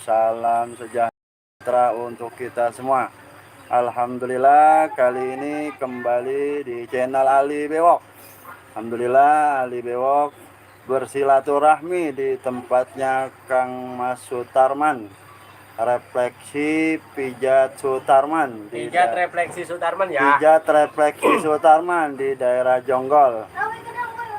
salam sejahtera untuk kita semua. Alhamdulillah, kali ini kembali di channel Ali Bewok. Alhamdulillah, Ali Bewok bersilaturahmi di tempatnya Kang Mas Sutarman, refleksi pijat Sutarman, pijat refleksi Sutarman ya. Pijat refleksi Sutarman di daerah Jonggol.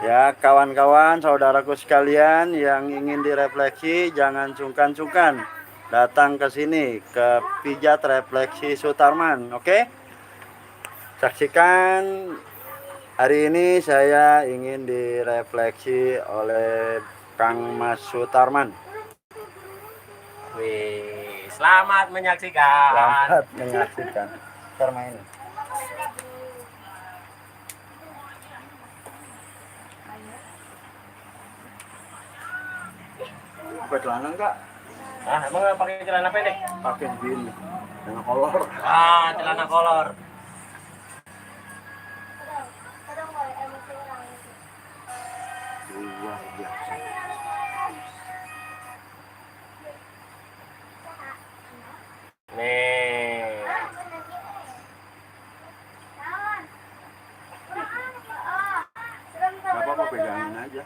Ya, kawan-kawan, saudaraku sekalian yang ingin direfleksi, jangan sungkan-sungkan datang ke sini, ke pijat refleksi Sutarman. Oke? Saksikan. Hari ini saya ingin direfleksi oleh Kang Mas Sutarman. Wih, selamat menyaksikan. Selamat menyaksikan. Termain. Pakai celana enggak? Ah, emang nggak pakai celana pendek? Pakai gini, celana kolor. Ah, celana kolor. Luar biasa. Nih. Gak apa-apa, pegangin aja.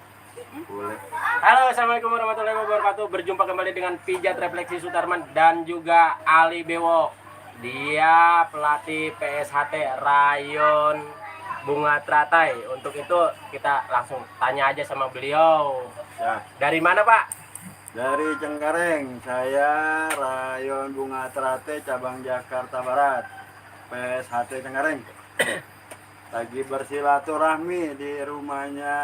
Boleh. Halo, assalamualaikum warahmatullahi wabarakatuh. Berjumpa kembali dengan pijat refleksi Sutarman dan juga Ali Bewok. Dia pelatih PSHT Rayon Bunga Teratai. Untuk itu kita langsung tanya aja sama beliau. Ya. Dari mana, Pak? Dari Cengkareng. Saya Rayon Bunga Teratai cabang Jakarta Barat, PSHT Cengkareng. Lagi bersilaturahmi di rumahnya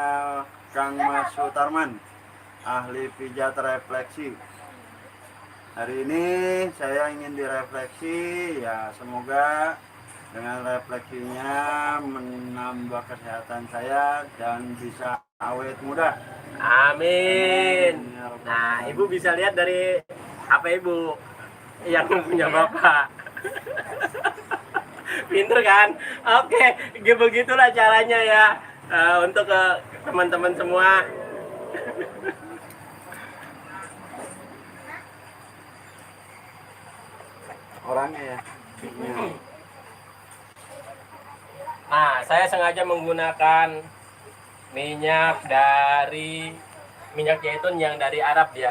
Kang Mas Sutarman, ahli pijat refleksi. Hari ini saya ingin direfleksi, ya semoga dengan refleksinya menambah kesehatan saya dan bisa awet muda. Amin. Nah, Ibu bisa lihat dari HP Ibu yang punya Bapak. Pinter kan? Oke, begitulah caranya ya. Untuk teman-teman semua. Orangnya ya. Nah, saya sengaja menggunakan minyak zaitun yang dari Arab ya.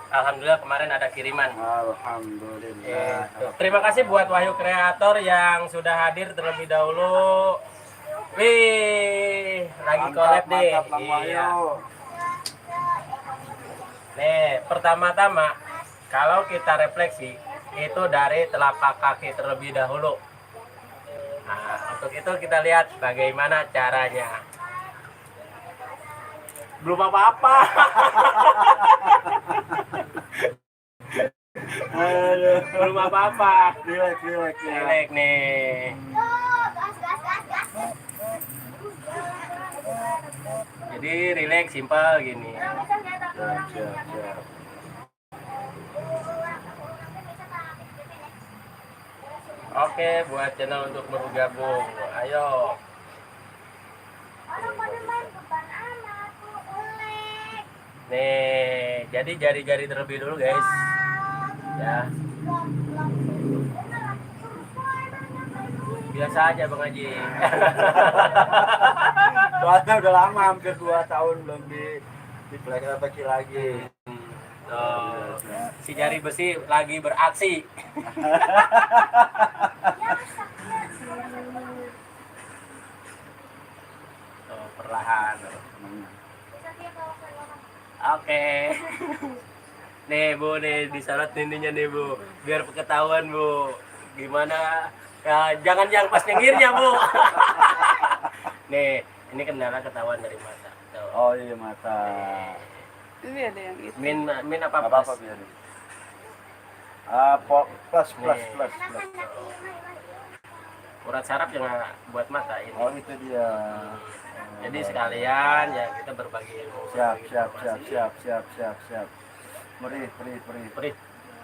Alhamdulillah kemarin ada kiriman. Alhamdulillah. Terima kasih buat Wahyu Kreator yang sudah hadir terlebih dahulu. Wih, lagi collab nih. Iya. Nih, pertama-tama kalau kita refleksi itu dari telapak kaki terlebih dahulu. Nah, untuk itu kita lihat bagaimana caranya. Belum apa-apa. Belum apa-apa. Relax nih. Jadi relax, simple gini. Siap. Oke, buat channel untuk bergabung, ayo. Nih, jadi jari-jari terlebih dulu guys. Ya. Biasa aja Bang Haji. Soalnya udah lama, hampir 2 tahun belum refleksi lagi. Si jari besi lagi beraksi. Perlahan. Oke. Nih Bu, nih disorot ininya nih Bu, biar ketahuan Bu. Gimana? Ya, jangan yang pas nyengirnya Bu. Nih, ini kendala ketahuan dari mata. Tuh. Oh iya, mata. Ini ada yang itu. Min apa Apa biar. Plus. Urat saraf jangan buat mata ini. Oh itu dia. Jadi sekalian ya kita berbagi ilmu. Siap. Meri.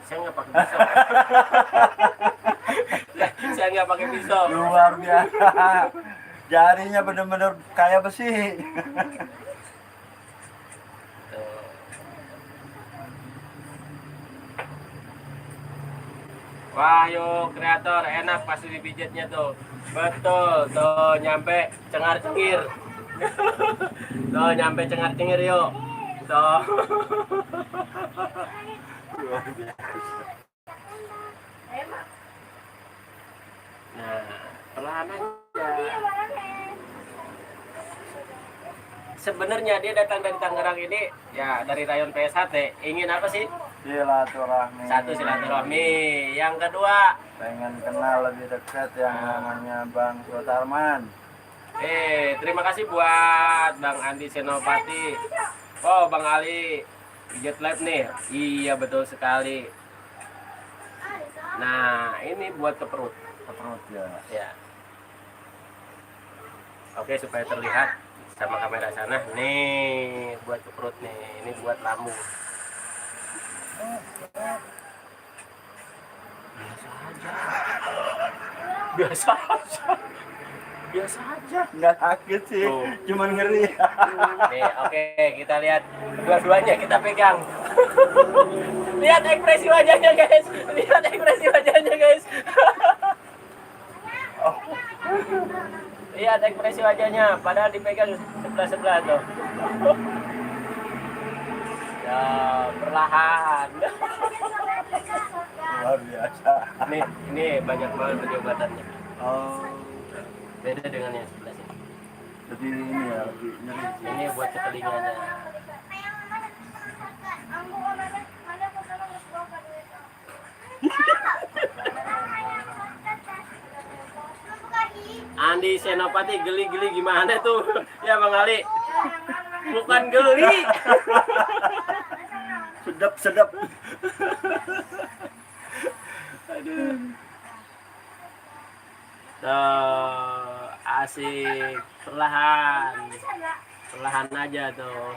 Saya nggak pakai pisau. Saya nggak pakai pisau. Luar biasa. Jarinya bener-bener kayak besi. Wahyu Kreator enak pasti dipijitnya tuh. Betul, tuh nyampe cengar cengir. Tuh nyampe cengar cengir yuk. Tuh. Nah, perlahan aja. Sebenarnya dia datang dari Tangerang ini ya dari rayon PSHT. Ingin apa sih? Silaturahmi. Satu silaturahmi. Yang kedua, Pengen kenal lebih dekat yang namanya Bang Sutarman. terima kasih buat Bang Andi Senopati. Oh, Bang Ali, Pijat Lab nih. Iya, betul sekali. Nah, ini buat ke perut. Ke perut ya. Ya. Oke, supaya terlihat sama kamera sana. Nih, buat ke perut nih. Ini buat lambung. Biasa aja. Biasa aja. Nggak sakit sih, Tuh. cuman ngeri. Nih, oke, kita lihat dua-duanya kita pegang. Lihat ekspresi wajahnya, guys. Lihat ekspresi wajahnya, guys. Lihat ekspresi wajahnya, padahal dipegang sebelah-sebelah tuh. Ya, perlahan. Luar biasa. Ini banyak banget penyobatannya. Oh, Beda dengan yang sebelah sini. lebih ini ya, lebih nyeri. Ini buat ke telinganya. Andi Senopati geli-geli gimana tuh? Ya Bang Ali. Bukan geli. Sedap-sedap. Tuh, asik. Perlahan. Perlahan aja tuh.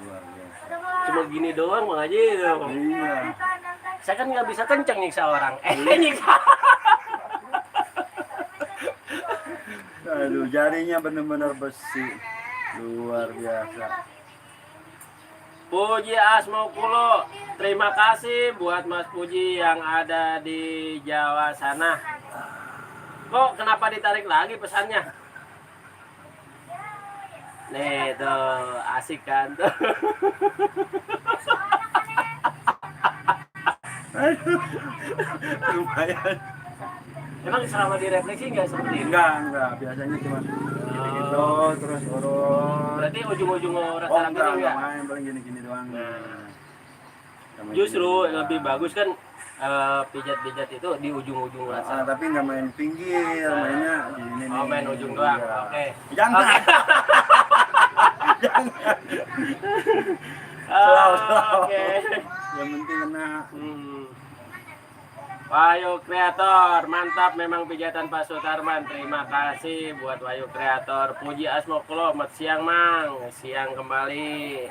Luar biasa. Cuma gini doang Bang Haji tuh. Iya. Saya kan nggak bisa kenceng nyiksa orang. Nyiksa. Aduh, jarinya benar-benar besi. Luar biasa. Puji Asmokulo, terima kasih buat Mas Puji yang ada di Jawa sana. Kok kenapa ditarik lagi pesannya? Nih tuh, asik kan tuh. Aduh, lumayan. Emang selama direfleksi nggak seperti ini? Enggak. Biasanya cuma gitu, terus urut. Berarti ujung-ujung Oh, rata-rata enggak enggak? main, paling gini-gini doang. Sama Justru gini-gini lebih doang. bagus kan pijat-pijat itu di ujung-ujung rasa. Tapi nggak main pinggir, mainnya di sini Oh, nih. main ujung doang. Iya. Oke. Jangan. Oke. Jangan. Ah, Selalu. Oke. Yang penting kena. Wahyu Kreator, mantap memang pijatan Pak Sutarman. Terima kasih buat Wahyu Kreator. Puji Asmokulo, selamat siang Mang. Siang kembali.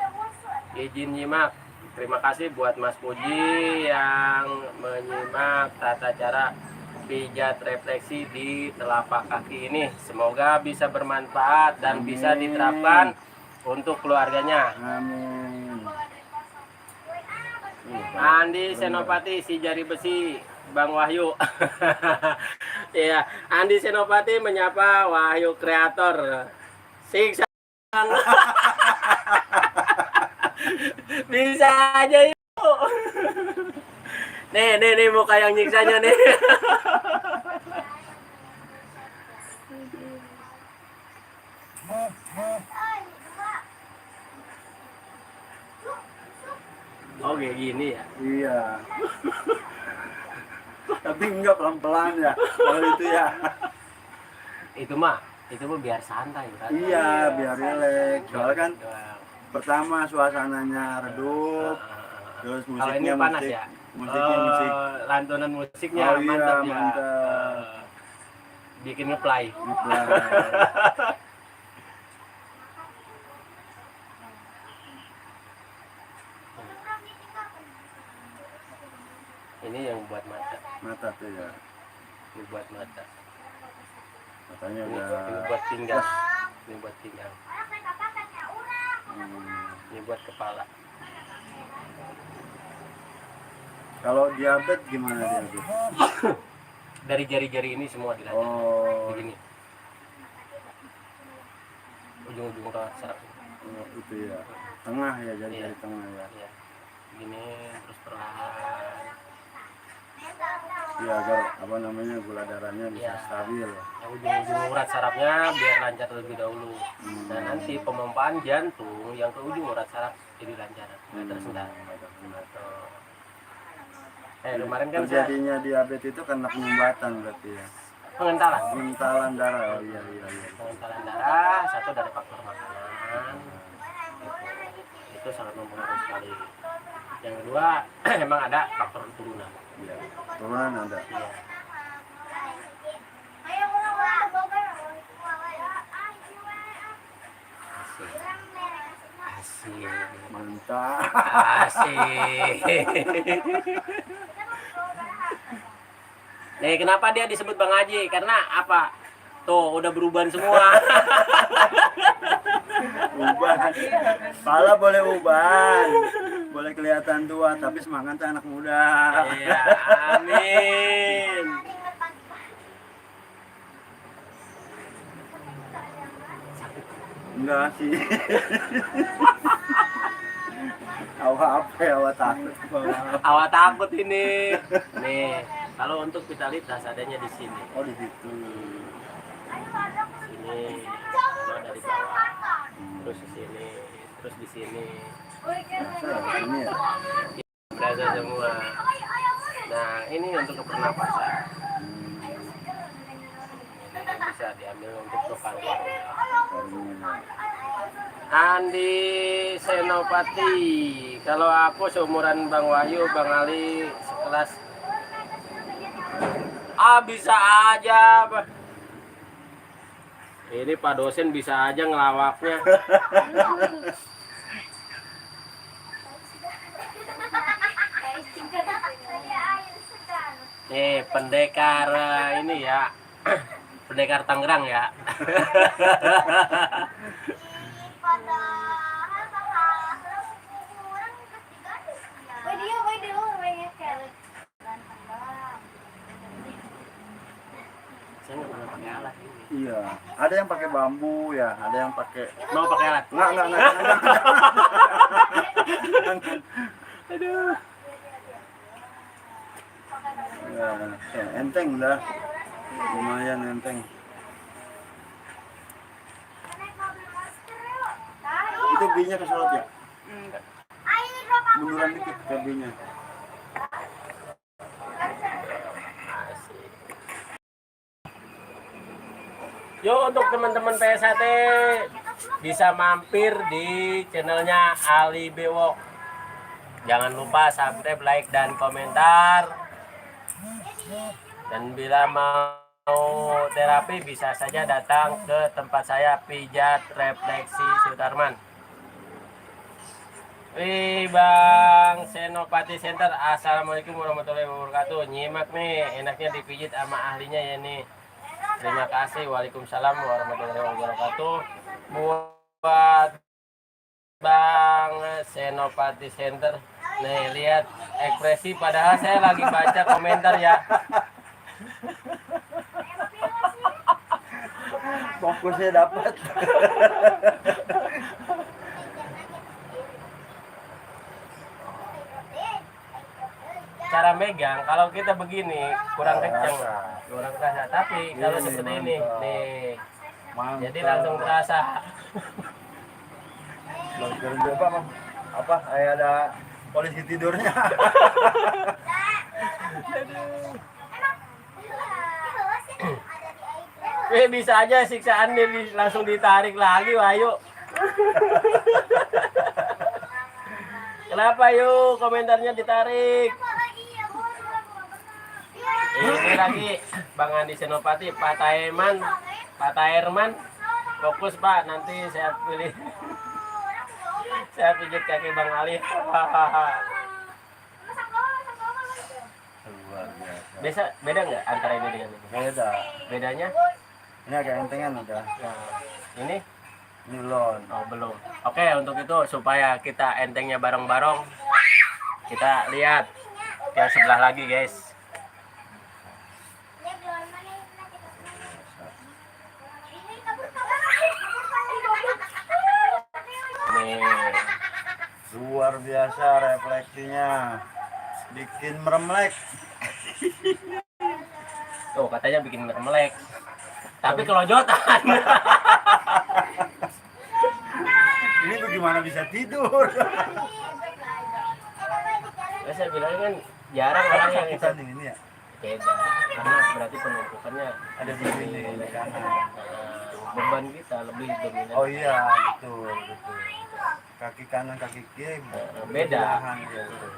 Izin nyimak. Terima kasih buat Mas Puji yang menyimak tata cara pijat refleksi di telapak kaki ini. Semoga bisa bermanfaat dan bisa Amin. diterapkan untuk keluarganya. Amin. Andi Senopati, si jari besi, Bang Wahyu. Ya, Andi Senopati menyapa Wahyu Kreator. Siksa. Bisa aja yuk. Nih muka yang nyiksanya nih. Oh kayak gini ya. Iya. Tapi enggak pelan-pelan ya. Kalau itu ya. Itu mah biar santai kan. Iya, biar rileks. Soalnya kan pertama suasananya redup, terus Kalau ini musiknya panas musik, ya. musiknya musik. Lantunan musiknya Oh iya, mantap ya. mantap. Bikin ngeplay. Nah, Ini yang buat mata. mata tuh ya. Ini buat mata. Matanya Ini udah. buat pinggang. Ini buat pinggang. Hmm. Ini buat kepala. Kalau diabetes gimana diabetes? Dari jari-jari ini semua dilanjut. Oh, Begini. Ujung-ujung ke saraf. oh, itu ya. Tengah ya, jadi Iya. dari tengah ya. Iya. Begini terus perlahan. Ya agar apa namanya gula darahnya bisa Iya. stabil. Yang ujung-ujung urat sarafnya biar lancar terlebih dahulu. Dan nanti pemompaan jantung yang ke ujung urat saraf jadi lancar, nggak tersendat. Kemarin kan saya Terjadinya diabetes itu karena penyumbatan berarti ya. pengentalan. Pengentalan darah. Oh iya iya iya. Pengentalan darah satu dari faktor makanan. Itu sangat mempengaruhi sekali. Yang kedua emang ada faktor turunan. Iya. Turunan ada. Iya. Asik. Mantap. Asik. Kenapa dia disebut Bang Haji? Karena apa? Tuh, udah berubah semua. Uban. Pala boleh uban. Boleh kelihatan tua tapi semangatnya anak muda. Iya, amin. Enggak sih. Awak apa ya, awak takut. Awak takut ini. Nih, kalau untuk vitalitas adanya di sini. Oh di situ. Sini, semua dari bawah. Terus di sini, terus di sini. Nah, ini ya. Berasa semua. Nah, ini untuk pernapasan. Ini bisa diambil untuk ke paru-paru. Andi Senopati. Kalau aku seumuran Bang Wahyu, Bang Ali sekelas. Bisa aja. Ini Pak dosen bisa aja ngelawaknya. Pendekar ini ya. Pendekar Tangerang ya. Saya nggak pernah pakai alat ini. Iya, ada yang pakai bambu ya, ada yang pakai Mau pakai alat? enggak. Aduh. Ya, enteng dah. Lumayan enteng. Itu B-nya keselot ya? Enggak. Munduran dikit ke B-nya. Asik. Yo, untuk teman-teman PSHT bisa mampir di channelnya Ali Bewok. Jangan lupa subscribe, like, dan komentar. Dan bila mau terapi bisa saja datang ke tempat saya, Pijat Refleksi Sutarman. Bang Senopati Center. Assalamualaikum warahmatullahi wabarakatuh. Nyimak nih, enaknya dipijit sama ahlinya ya nih. Terima kasih. Waalaikumsalam warahmatullahi wabarakatuh. Buat Bang Senopati Center. Nih, lihat ekspresi padahal saya lagi baca komentar ya. Fokusnya dapat. Cara megang kalau kita begini kurang kenceng, kurang kerasa. Tapi kalau Ini seperti ini, mantap. nih, Mantap. jadi langsung terasa. Belajar coba Bang. Apa? Kayak ada polisi tidurnya. Bisa aja siksaan dia langsung ditarik lagi, Wahyu. Kenapa yuk komentarnya ditarik? Ini lagi Bang Andi Senopati, Pak Tairman, fokus Pak, nanti saya pilih, saya pijit kaki Bang Ali. Luar Beda biasa. beda nggak antara ini dengan ini? Beda. Bedanya? Ini agak entengan udah. Nah, ini Nilon. oh belum. Oke, untuk itu supaya kita entengnya bareng-bareng, kita lihat Yang sebelah lagi guys. Nih. Luar biasa refleksinya. Bikin meremlek. Tuh katanya bikin mermelek. Tapi kelojotan. Ini bagaimana bisa tidur? Ya, saya bilang kan jarang orang yang Kita ini ya. beda. Karena berarti penumpukannya Ada di sini di kanan. beban kita lebih dominan. Oh iya, betul, betul. Kaki kanan, kaki kiri Beda. sebelahan, ya, betul.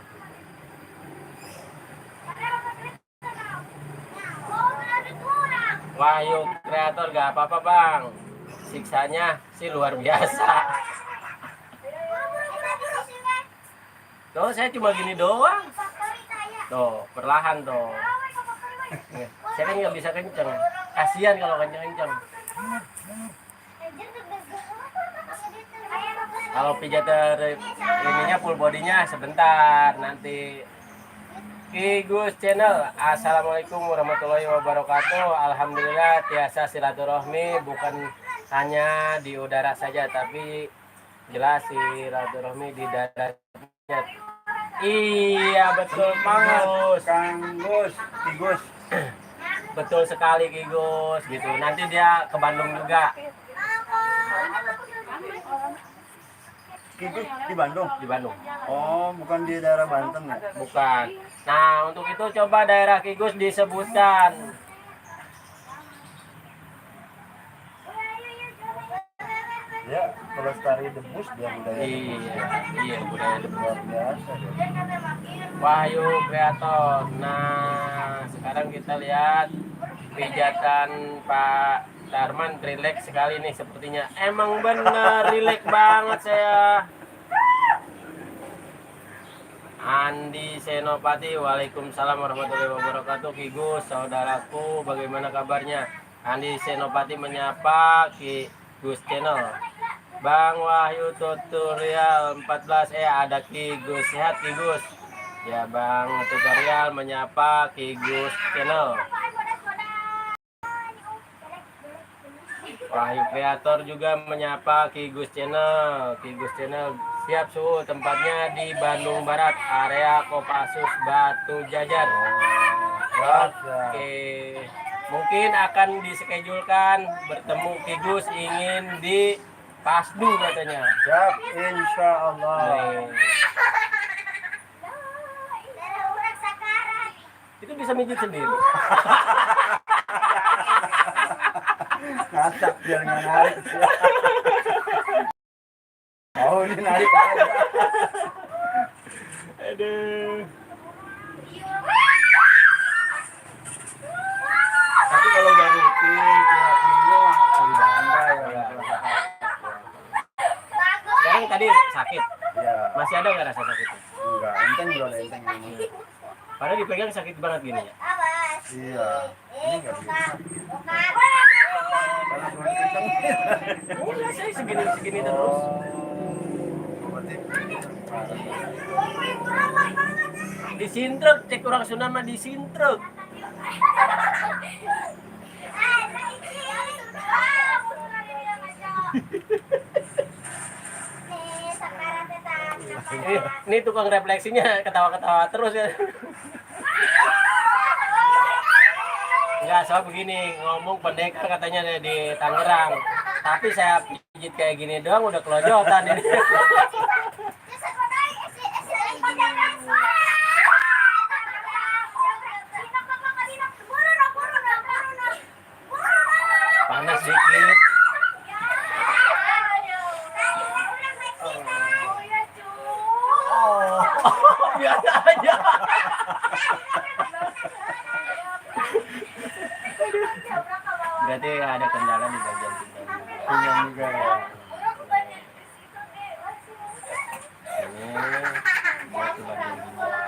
Wahyu kreator gak apa-apa bang. Siksanya sih luar biasa. Tuh saya cuma gini doang. Tuh perlahan tuh. Saya kan nggak bisa kenceng. Kasihan kalau kenceng-kenceng. Kalau pijat ininya full bodinya sebentar nanti. Gus channel, assalamualaikum warahmatullahi wabarakatuh. Alhamdulillah tiasa silaturahmi bukan hanya di udara saja tapi jelas silaturahmi di daratnya. Iya betul Bang Gus. Kang Gus, Ki Gus. Betul sekali Ki Gus gitu. Nanti dia ke Bandung juga. Ki Gus di Bandung. Di Bandung. Oh, bukan di daerah Banten ya? Bukan. Nah, untuk itu coba daerah Ki Gus disebutkan. Ya, pelestari debus dia budaya. Iya budaya lebih Luar biasa. Wahyu Kreator. Nah, sekarang kita lihat pijatan Pak Darman rileks sekali nih sepertinya. Emang bener rileks banget saya. Andi Senopati, Waalaikumsalam warahmatullahi wabarakatuh. Ki Gus, saudaraku, bagaimana kabarnya? Andi Senopati menyapa Ki Gus channel. Bang Wahyu tutorial 14 ada Ki Gus, sehat Ki Gus. Ya Bang tutorial menyapa Ki Gus channel. Wahyu Kreator juga menyapa Ki Gus channel. Ki Gus channel siap suhu tempatnya di Bandung Barat, area Kopassus Batu Jajar. Oke, mungkin akan diskedulkan bertemu Ki Gus ingin di Pasdu katanya. Siap, insya Allah. Nih. Itu bisa mijit sendiri. Ngasak biar nggak narik. Oh, ini narik aja. Aduh. Tapi kalau udah rutin tiap minggu bangga ya. Sekarang tadi sakit. Ya, Masih ada nggak rasa sakitnya? enggak, enteng juga ada enteng ini. Padahal dipegang sakit banget gini ya. Iya, ini nggak bisa. Karena cuma kenceng. Udah saya segini terus. Berarti Disintruk, cek orang Sunda mah disintruk. Ini tukang refleksinya ketawa-ketawa terus ya. Enggak, soal begini, ngomong pendekar katanya di Tangerang. Tapi saya pijit kayak gini doang udah kelojotan ini. Panas dikit. Oh, biasa aja. Berarti ada kendala di bagian pinggang. punya juga ya. Ini buat di bagian pinggang.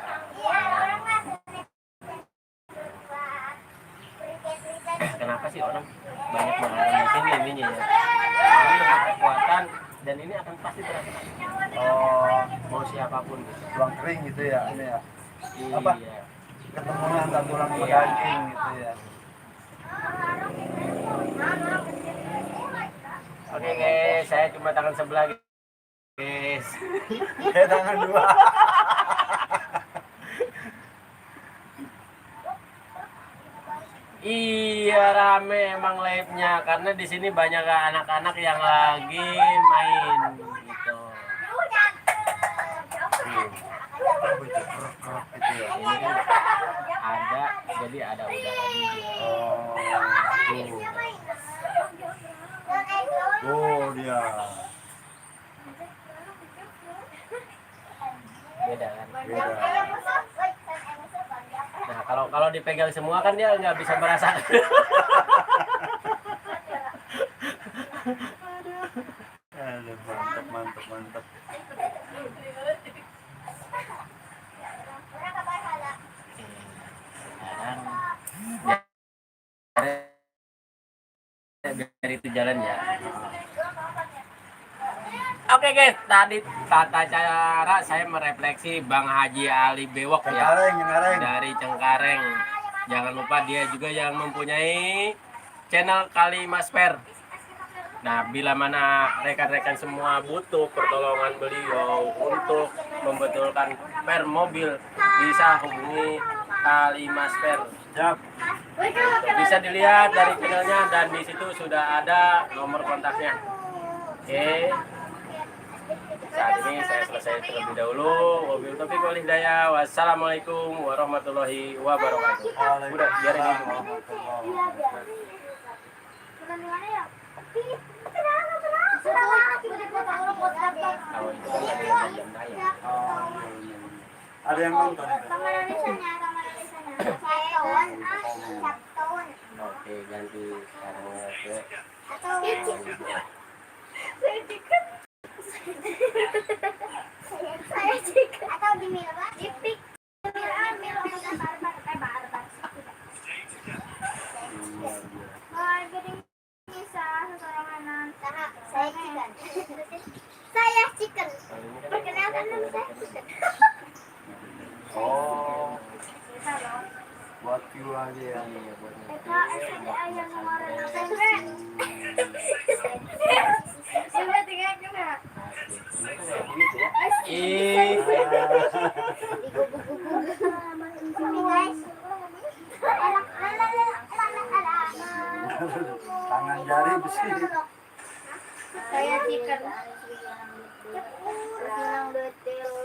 Kenapa sih orang banyak menggunakan mesin ininya ya? Ini untuk kekuatan dan ini akan pasti terasa. Oh, Mau siapapun gitu. tulang kering gitu ya ini ya. Apa? Iya. Ketemunya antara tulang sama Iya. daging gitu ya. Oke guys, saya cuma tangan sebelah guys. Kayak tangan dua. Iya rame emang live-nya karena di sini banyak anak-anak yang lagi main gitu. Gitu ya. Ini kan ada, jadi ada udara juga. Oh dia. Beda kan? Beda. Nah kalau dipegang semua kan dia nggak bisa merasakan. Aduh, mantap mantap mantap. Biar itu jalan ya. Oke guys, tadi tata cara saya merefleksi Bang Haji Ali Bewok ya Cengkareng. dari Cengkareng. Jangan lupa dia juga yang mempunyai channel Kalimas Fair. Nah, bila mana rekan-rekan semua butuh pertolongan beliau untuk membetulkan per mobil, bisa hubungi Kalimas Fair. Siap. Bisa dilihat dari channelnya dan di situ sudah ada nomor kontaknya. Oke. Saat ini saya selesai terlebih dahulu. Wabillahi taufiq wal hidayah. Wassalamualaikum warahmatullahi wabarakatuh. Udah biarin itu. Kalau itu kan ada yang jam tayang. Ada yang nonton itu. Oke, ganti sekarang ke Saya jika atau di Milwa, di Pik, saya chicken. Perkenalkan nama saya chicken. Oh, buat view aja ya. Eka SDA yang kemarin Coba tiga kena. Ih, Guys. Tangan jari besi. Saya chicken.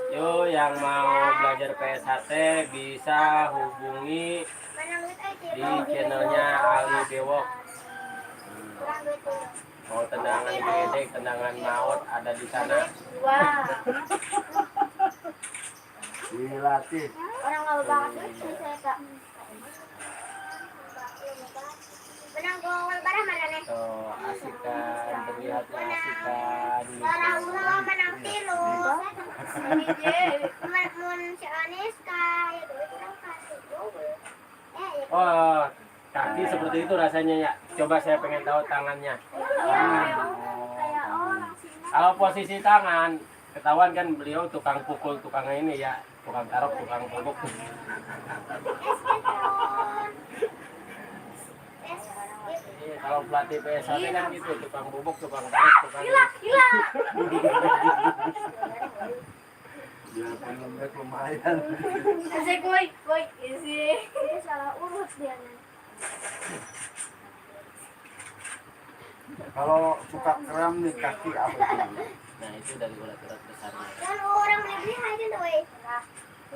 yo yang mau belajar PSHT bisa hubungi di channelnya Ali Bewok. Mau tendangan gedek, tendangan maut ada di sana. Wah. Dilatih. Orang lama banget sih saya kak. Benang gowal barang mana nih? Tuh, asikan, terlihatnya asikan. Barang gowal menang kilo. Mun si Anis kaya duit orang kasih gowal. Oh, kaki seperti itu rasanya ya. Coba saya pengen tahu tangannya. Kayak orang sih. Kalau posisi tangan, ketahuan kan beliau tukang pukul, tukang ini ya, tukang tarok, tukang pukul. Iya, kalau pelatih PSHT kan gitu, tukang bubuk, tukang tarik, tukang Gila. Biar lembek lumayan. Asik boy, isi. Dia salah urut dia nih. Kalau suka kram nih kaki apa itu? Nah itu dari urat-urat besarnya. Kan orang beli aja tuh, weh.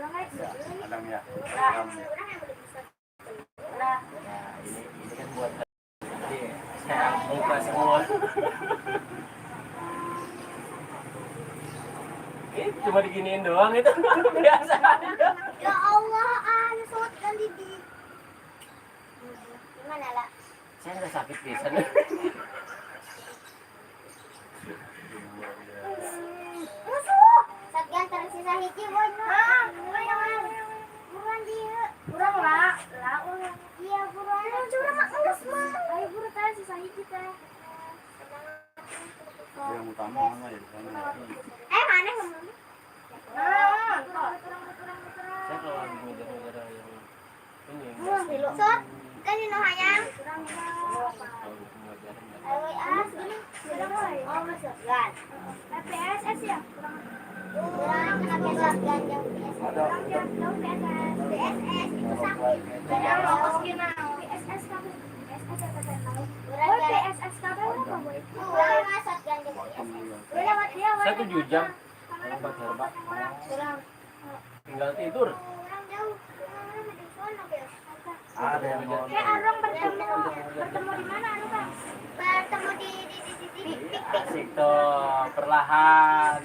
Orang aja. Kadang ya. Orang yang beli bisa. Ya ini kan buat jadi saya buka semua. Ini cuma diginiin doang itu biasa aja. Ya Allah, sot kan di. Gimana lah? Saya nggak sakit pisan. Musuh. Satgan tersisa hiji boy. Buruan dia. Buruan lah. Orang. Iya buruan. Curang mak ngeles mah. Ayo buru teh sisa hiji teh. Yang utama mana ya? Mana ngomong? Saya kalau Sot, kan you know hayang. LWA segini. Oh, masuk. Gan. PSS ya? Kurang pakai shotgun yang PSS. Kurang jauh PSS. PSS itu sakit. Ada fokus gina. PSS kamu. PSS apa tahu? Oh, PSS kamu apa boy? Kurang shotgun yang PSS. Udah lewat dia. 7 jam. Hebat hebat. Kurang. Tinggal tidur. Kurang jauh. Kurang di sana ya. Ada yang mau. Kayak Arong bertemu di mana Arong Bang? Bertemu di Asik tuh, perlahan.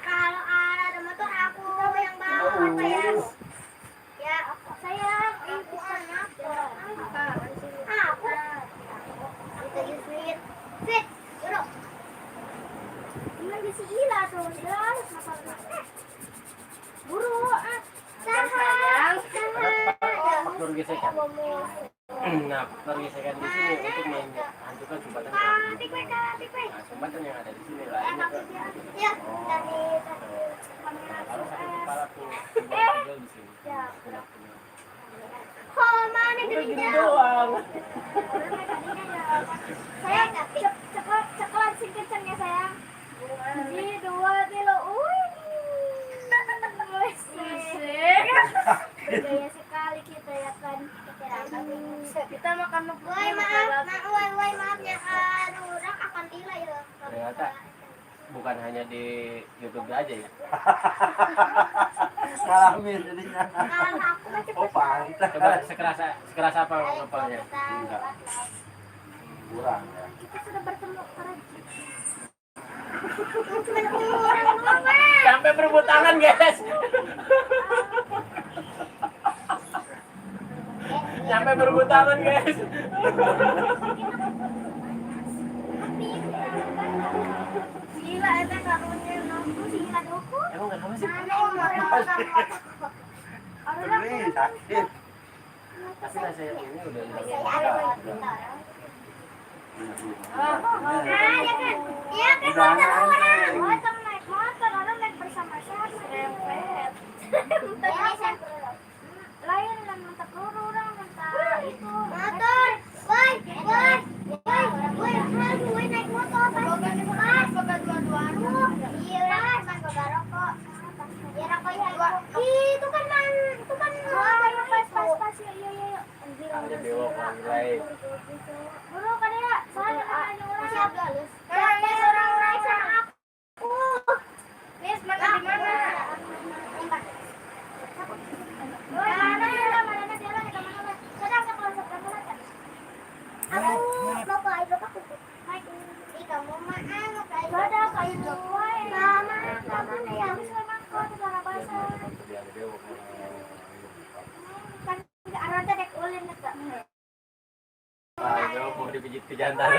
kalau ada motor aku yang bawa apa ya? Ya, saya bukan apa. Aku. Kita sweet. Sweet, duduk. Ini di si Ila tuh, jelas masalah. Buru, sahan. Faktor gesekan. Nah, faktor gesekan di sini untuk menghancurkan jembatan. Nah, jembatan yang ada di sini lah. Ya, dari Kalau satu kepala tuh tinggal di sini. oh mana Udah gini gedenya? doang. Saya ceklan sing kencengnya sayang. 1, 2, 3. Gaya sekali kita ya kan. Kita makan woi maafnya orang akan tila ya. Ternyata bukan hanya di YouTube aja ya. Ngalamin jadinya. Kalau aku mah cepet. Oh, pantas. Coba sekeras apa ngepalnya? Enggak. Kurang ya. Kita sudah bertemu Karaji. Cuma orang doang. Sampai berebut tangan, guys. Sampai berebut tangan, guys. Gila eta karunya nongku gila doku. Emang nggak apa sih? Beri sakit. Tapi nasihat ini udah Iya kan? Iya kan orang. Motor naik motor, orang naik bersama-sama. Rempet. Lain dan mentak peluru orang mentak itu. Motor. Woi naik motor pas. Boga dua-dua. Iya lah, kan boga rokok. Ya rokok ya. Itu kan pas iya. ada bewok lagi lain. Buru kan ya, soalnya ada orang siap galus. Sampai orang-orang sama aku. Nis, mana di mana? Mana dia mana kita mana? Sedang sekolah sekolah kan. Aku bapak itu aku. Hai, di kamu mana mau kayak ada kayak dua. Mama, kamu nih habis memang kau cara bahasa. Kan arah dek ulin enggak. Ayo mau dipijit ke jantan.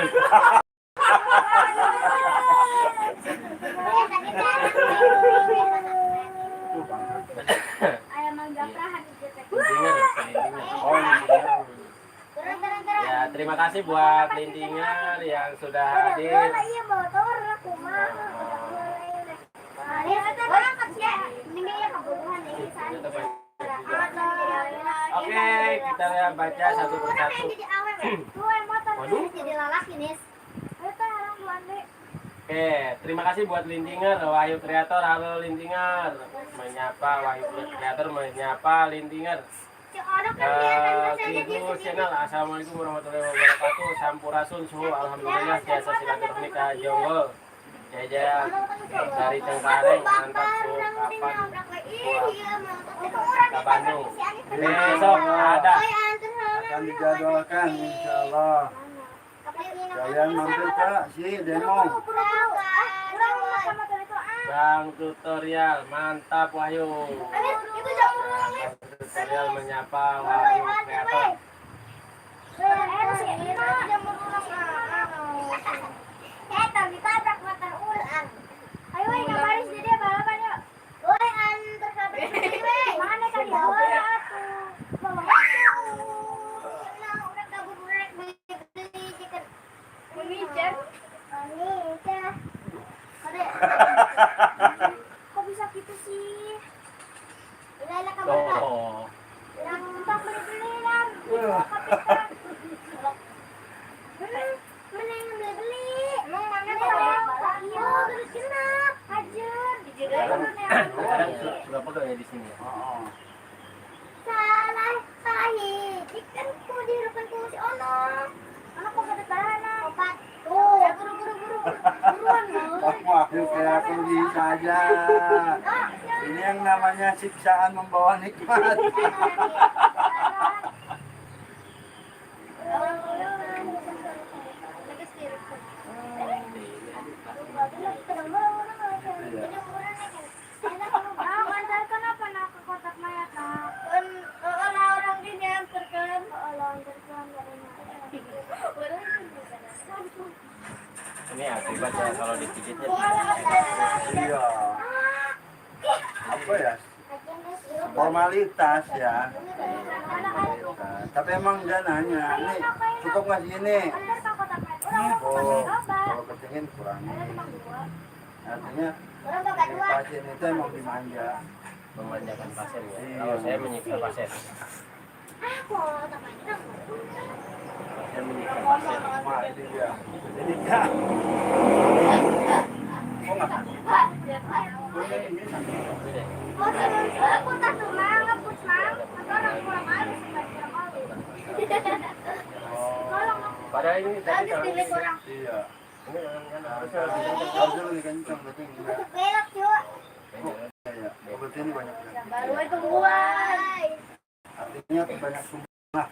Ayam manggaprahan Lintingan. Oh, lintingan. Ya, terima kasih buat lintingan yang sudah hadir. Iya motor aku mah. Orang kerja, mending ya kebutuhan nih Oke, kita lihat baca satu persatu. Waduh. Jadi lalaki nis. Itu orang Belanda. Oke, terima kasih buat lintingan Wahyu Kreator. Halo lintingan. Menyapa Wahyu Kreator, menyapa lintingan. Si orang kan dia kan bahasa jadi Kiku channel. Assalamualaikum warahmatullahi wabarakatuh. Sampurasun suhu. Alhamdulillah biasa silaturahmi ka Jonggol. Jaya dari Cengkareng, mantap suhu. Kapan? Ke Bandung. Besok ada. Akan dijadwalkan insya Allah. Kalian mampir ke si demo. Bang tutorial, mantap Wahyu. Tutorial menyapa Wahyu Kreator. Ditabrak motor ulang. Ayo weh, kabaris di dia balapan yuk. Woi, antar kabar di weh. Mana kan ya? Woi, atuh. Nah, udah kabur rek beli chicken. Memijar. Memijar. Ada. Kok bisa gitu sih? Lala kabar. Oh, Kadang suka pegel ya di sini. Oh. Salah, ikan ku di depan ku si Ono. Ono kok gede barana. Opat. Tuh, ya buru-buru. Buruan loh. Wah, kayak aku bisa aja. Ini yang namanya siksaan membawa nikmat. Ini akibat ya kalau dipijitnya. Iya. Apa ya? Formalitas ya. Tapi emang enggak nanya. Ini cukup nggak sih ini? Oh, kalau ketingin kurangin. Artinya pasien itu emang dimanja. Memanjakan pasien ya. Kalau saya menyiksa pasien. Saya menyiksa pasien. Wah, ini dia. Ini dia. Oh, nggak sakit. Boleh, ini sakit. Padahal ini tadi kalau ini Iya. kan Harusnya lebih kencang, berarti enggak. Belok, Cuk. Iya. Oh, berarti ini banyak. Baru itu buai. Artinya banyak sumber. Nah,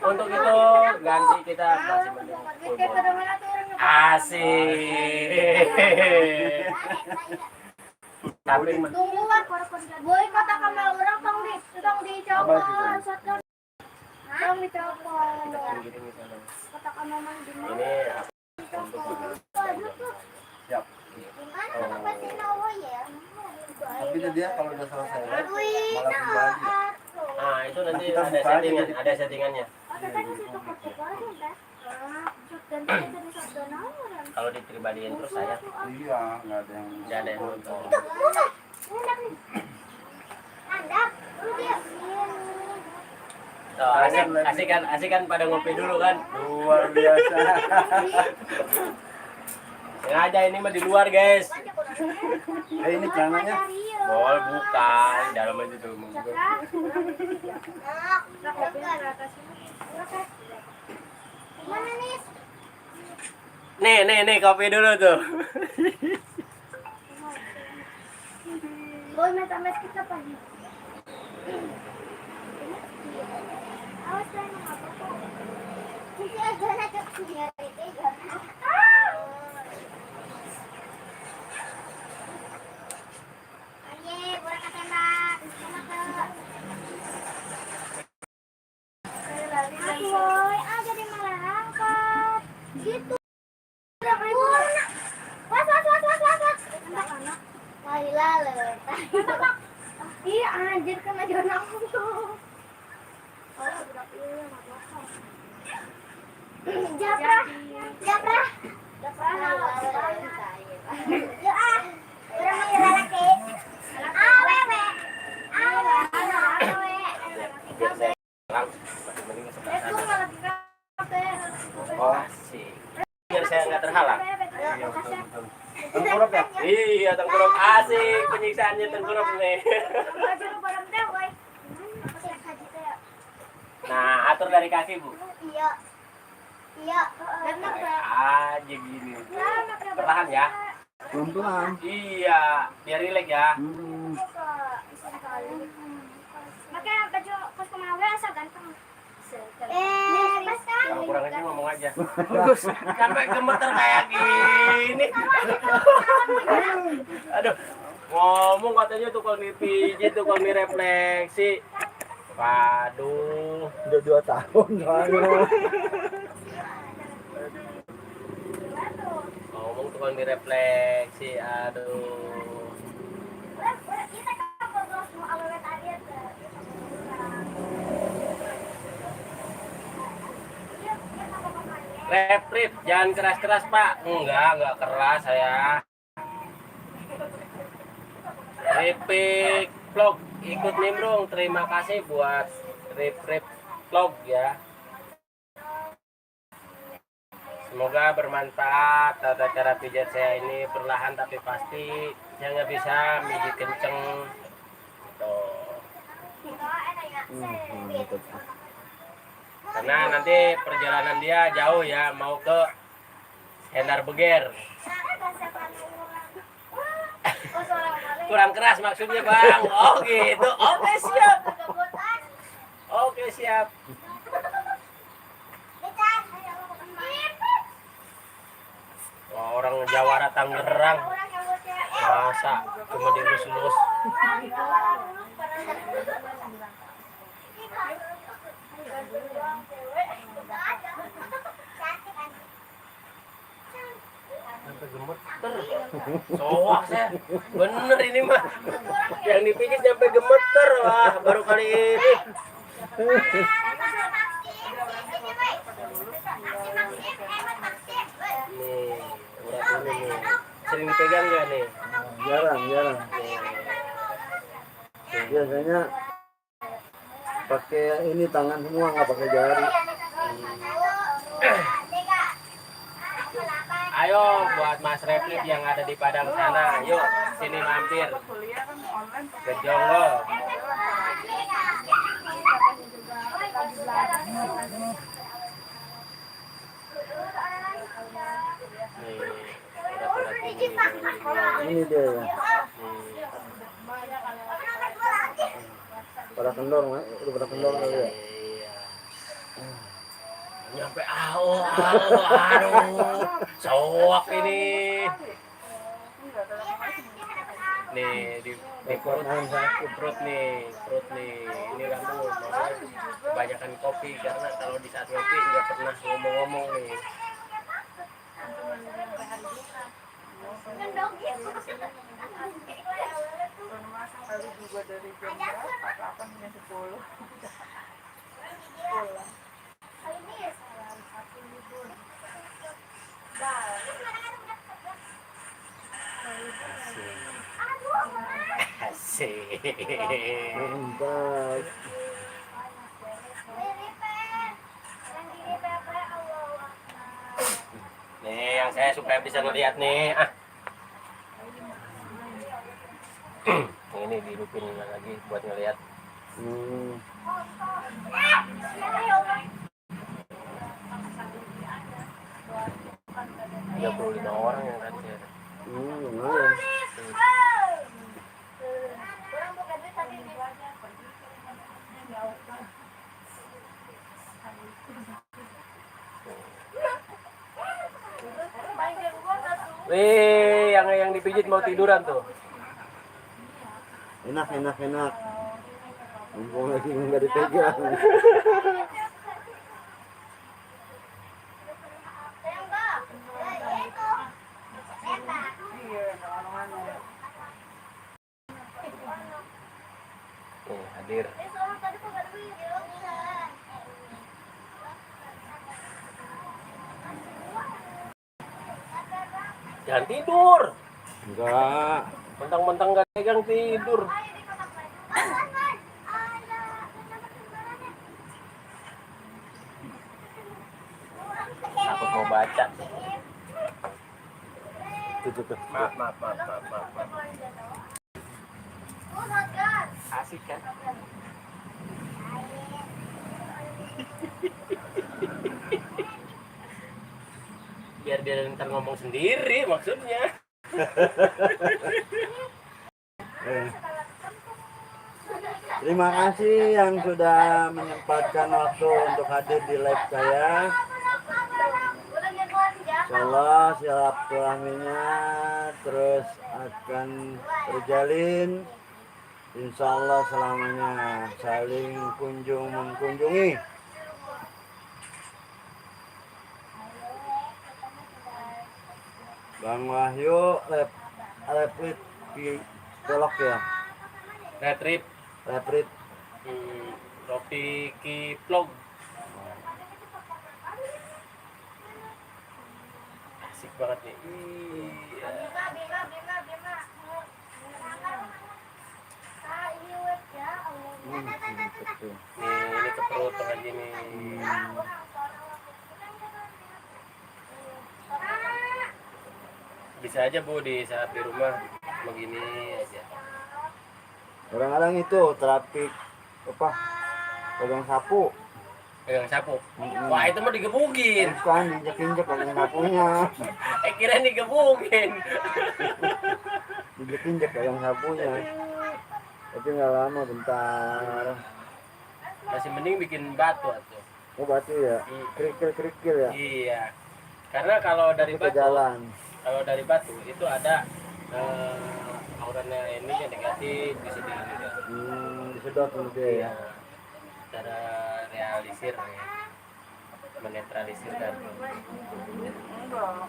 untuk itu ganti kita masih mendukung fullball. Asik. Tapi Tungguan, boy kata kamera orang tong dicopot, tong dicopot. Kata kamera di mana? ini siap. Gimana apa sih nawa ya? Tapi dia kalau udah selesai, malah Wih, kembali. nah itu nanti Kita ada buka aja settingan, jadi- ada settingannya. Kalau dipribadiin terus saya Iya, nggak ada yang. nggak ada yang nonton. Oh, asik kan pada ngopi dulu kan. Luar biasa. Sengaja ini mah di luar guys. Ini celananya. Bol bukan, dalam aja tuh. Nih kopi dulu tuh. Boy, metames kita pagi. Awas tayo ng apa po. Hindi aja na kapsigarite. Aye, wala ka tembak. Boy, jadi malah angkat. Gitu. Was. Anak-anak. Lala. Iya, anjir kan aja anak. Japra. Ya ah. Orang mau lalaki. Awewe. Biar saya masih mending ke sebelah Itu sana. malah Oh, Asik. Biar saya nggak terhalang. iya betul betul. Tengkurap ya? Iya, tengkurap asik, penyiksaannya tengkurap nih. Nah, atur dari kaki, Bu. Iya. Aja gini. Perlahan ya. Pelan-pelan. Iya, biar rileks ya. Pakai baju kos kemawe asa ganteng. Basta. Kalau kurang aja ngomong aja. Sampai gemeter kayak gini. Aduh, ngomong katanya tukang dipijit, tukang direfleksi. Waduh. Udah 2 tahun soalnya. Ngomong tukang direfleksi, aduh. Rep, jangan keras-keras Pak. Enggak keras saya. Repik vlog ikut nimbrung. Terima kasih buat Rep vlog ya. Semoga bermanfaat tata cara pijat saya ini perlahan tapi pasti. yang nggak bisa mijit kenceng. Tuh. Mantap. Karena nanti perjalanan dia jauh ya, mau ke Hendar Beger. Kurang keras maksudnya bang. Oh gitu. Oke siap. Oke siap. Wah, orang Jawara Tangerang masa cuma dilus-lus. Sampai gemeter. Soak saya. Bener ini mah. Yang dipijit sampai gemeter. Wah, baru kali ini. Nih, urat ini nih. Sering dipegang nggak nih? Jarang. Biasanya pakai ini tangan semua, nggak pakai jari. Ayo buat Mas Replit yang ada di Padang sana, yuk sini mampir Kuliah kan online ke Jonggol. Nih, urat-urat ini. Ini dia ya. Nih. Pada kendor, udah pada kendor kali ya. Iya. Nyampe aduh, soak ini. Nih di perut nih. Ini kamu kebanyakan kopi karena kalau di saat kopi nggak pernah ngomong-ngomong nih. kali juga dari jam berapa? Kapan jam 10? Pulang. Asik. Mantap. Nih yang saya supaya bisa ngeliat nih. Ini dihidupin lagi buat ngeliat. 35 orang yang tadi ada. Lumayan. Wih, yang dipijit mau tiduran tuh. Enak. Mumpung lagi nggak dipegang. Hadir. Jangan tidur. Enggak. Mentang-mentang nggak pegang tidur. Takut mau baca. Tuh. Maaf. Asik kan? Biar dia ntar ngomong sendiri maksudnya. Terima kasih yang sudah menyempatkan waktu untuk hadir di live saya. Insyaallah silaturahminya terus akan terjalin. Insyaallah selamanya saling kunjung mengunjungi. Bang Wahyu replit pelok ya. Retrip. Roti kiplog. Asik banget nih. Iya. Nih, ini ke perut tengah gini. Bisa aja Bu di saat di rumah begini aja. Kadang-kadang itu trafik apa? Pegang sapu. Pegang sapu. Wah, itu mah digebukin. Bukan diinjek-injek pegang sapunya. Kira digebukin. Diinjek-injek pegang sapunya. Tapi nggak lama, bentar. Masih mending bikin batu atuh. Oh batu ya, kerikil-kerikil ya. Iya. Karena kalau dari Ke batu, jalan. kalau dari batu itu ada auranya ini yang negatif bisa juga. Disedot gitu Iya. ya. Cara realisir ya. Menetralisir kan. Enggak.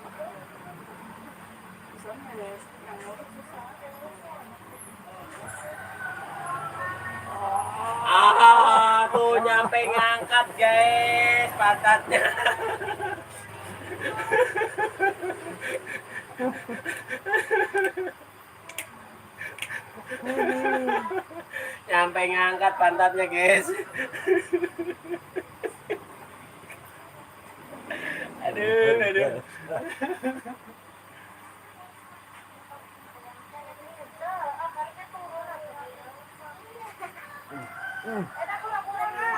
Misalnya ya, yang ngurus susah. Tuh nyampe ngangkat guys pantatnya. Nyampe ngangkat pantatnya guys. Aduh.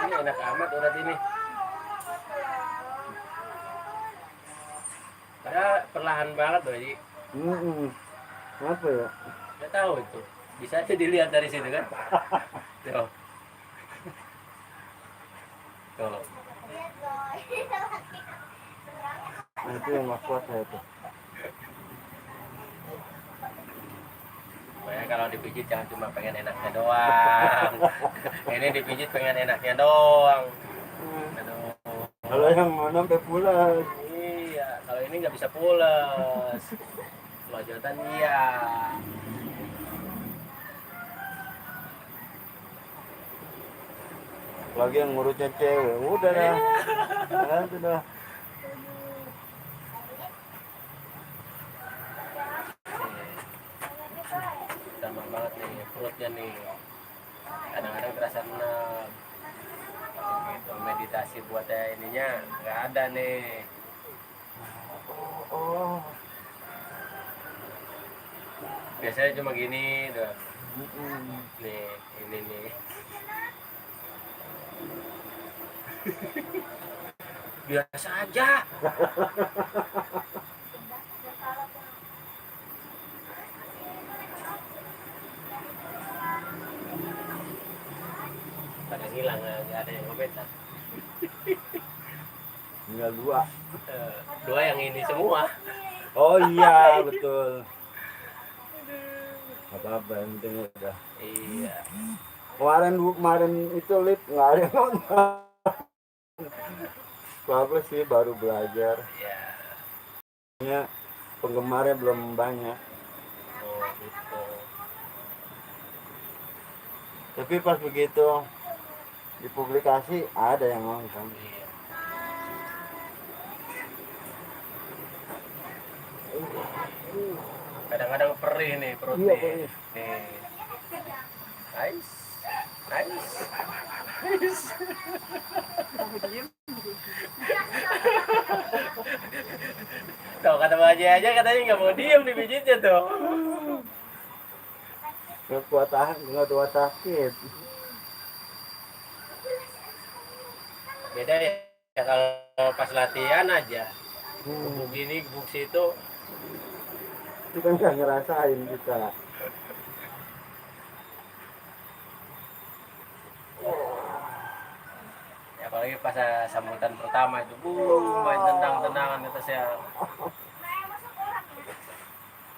Ini enak amat urat ini. Padahal perlahan banget loh, Ji. Apa ya? Nggak tahu itu. Bisa aja dilihat dari situ kan. Tuh. Tuh. Nah, itu yang nggak kuat saya tuh. Makanya kalau dipijit jangan cuma pengen enaknya doang. Ini dipijit pengen enaknya doang. Aduh. Kalau yang mana sampai pulas. Iya, kalau ini nggak bisa pulas. Lojotan iya. Lagi yang ngurusnya cewek, udah dah. Ya, sudah. Sama banget nih perutnya nih. Kadang-kadang kerasa enak. Gitu, meditasi buat ininya nggak ada nih. Oh. Biasanya cuma gini tuh. Nih, ini nih. Biasa aja. Pada hilang, nggak ada yang komentar. Tinggal dua. Dua yang ini semua. Oh iya, betul. Apa-apa yang penting udah. Iya. Kemarin itu lip nggak ada yang nonton. Apa sih baru belajar. Iya. Ya, penggemarnya belum banyak. Oh gitu. Tapi pas begitu dipublikasi ada yang nonton. Iya. Kadang-kadang perih nih perut Iya, nih. perih. Nih. Nice. Nice. Nice. Kamu diem. Tuh kata Baji aja katanya nggak mau diem dipijitnya tuh. Nggak kuat tahan, nggak kuat sakit. Beda ya kalau pas latihan aja. Gebuk gini, gebuk situ. Kita nggak ngerasain kita. Ya apalagi pas sambutan pertama itu, main tendang-tendangan itu saya.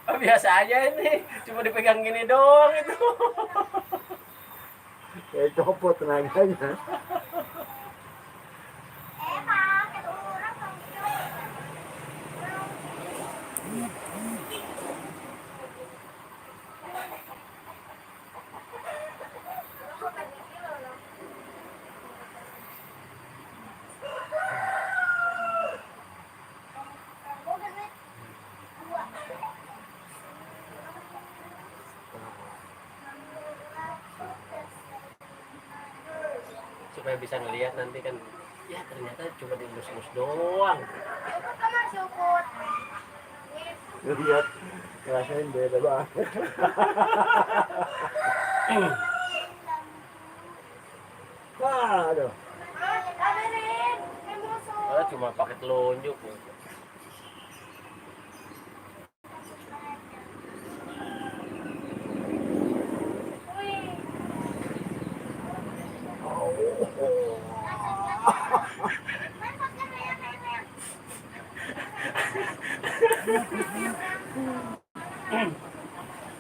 Oh, biasa aja ini, cuma dipegang gini doang itu. Kayak copot tenaganya. Supaya bisa ngelihat nanti kan, ya ternyata cuma dielus-elus doang. Lihat Rasain beda banget. Waduh. Cuma pakai telunjuk.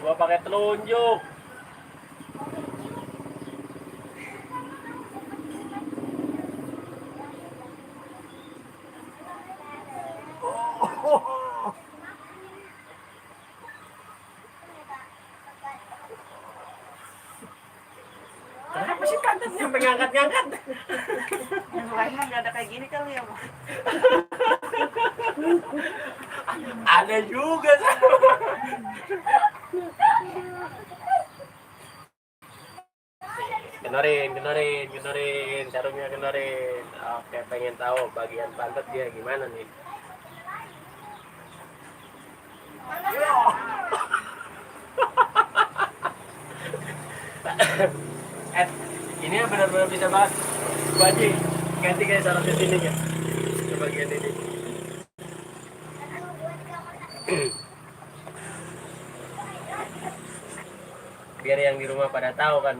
Gua pakai telunjuk. Kenapa sih kanten sampai ngangkat-ngangkat? Yang lain mah nggak ada kayak gini kali ya, Bang. Ada juga sih. Kenorin, sarungnya kenorin. Oke, pengen tahu bagian pantat dia gimana nih? Ini benar-benar bisa banget. Baji, ganti kayak sarung ke sini ya. Ke bagian ini. Biar yang di rumah pada tahu kan,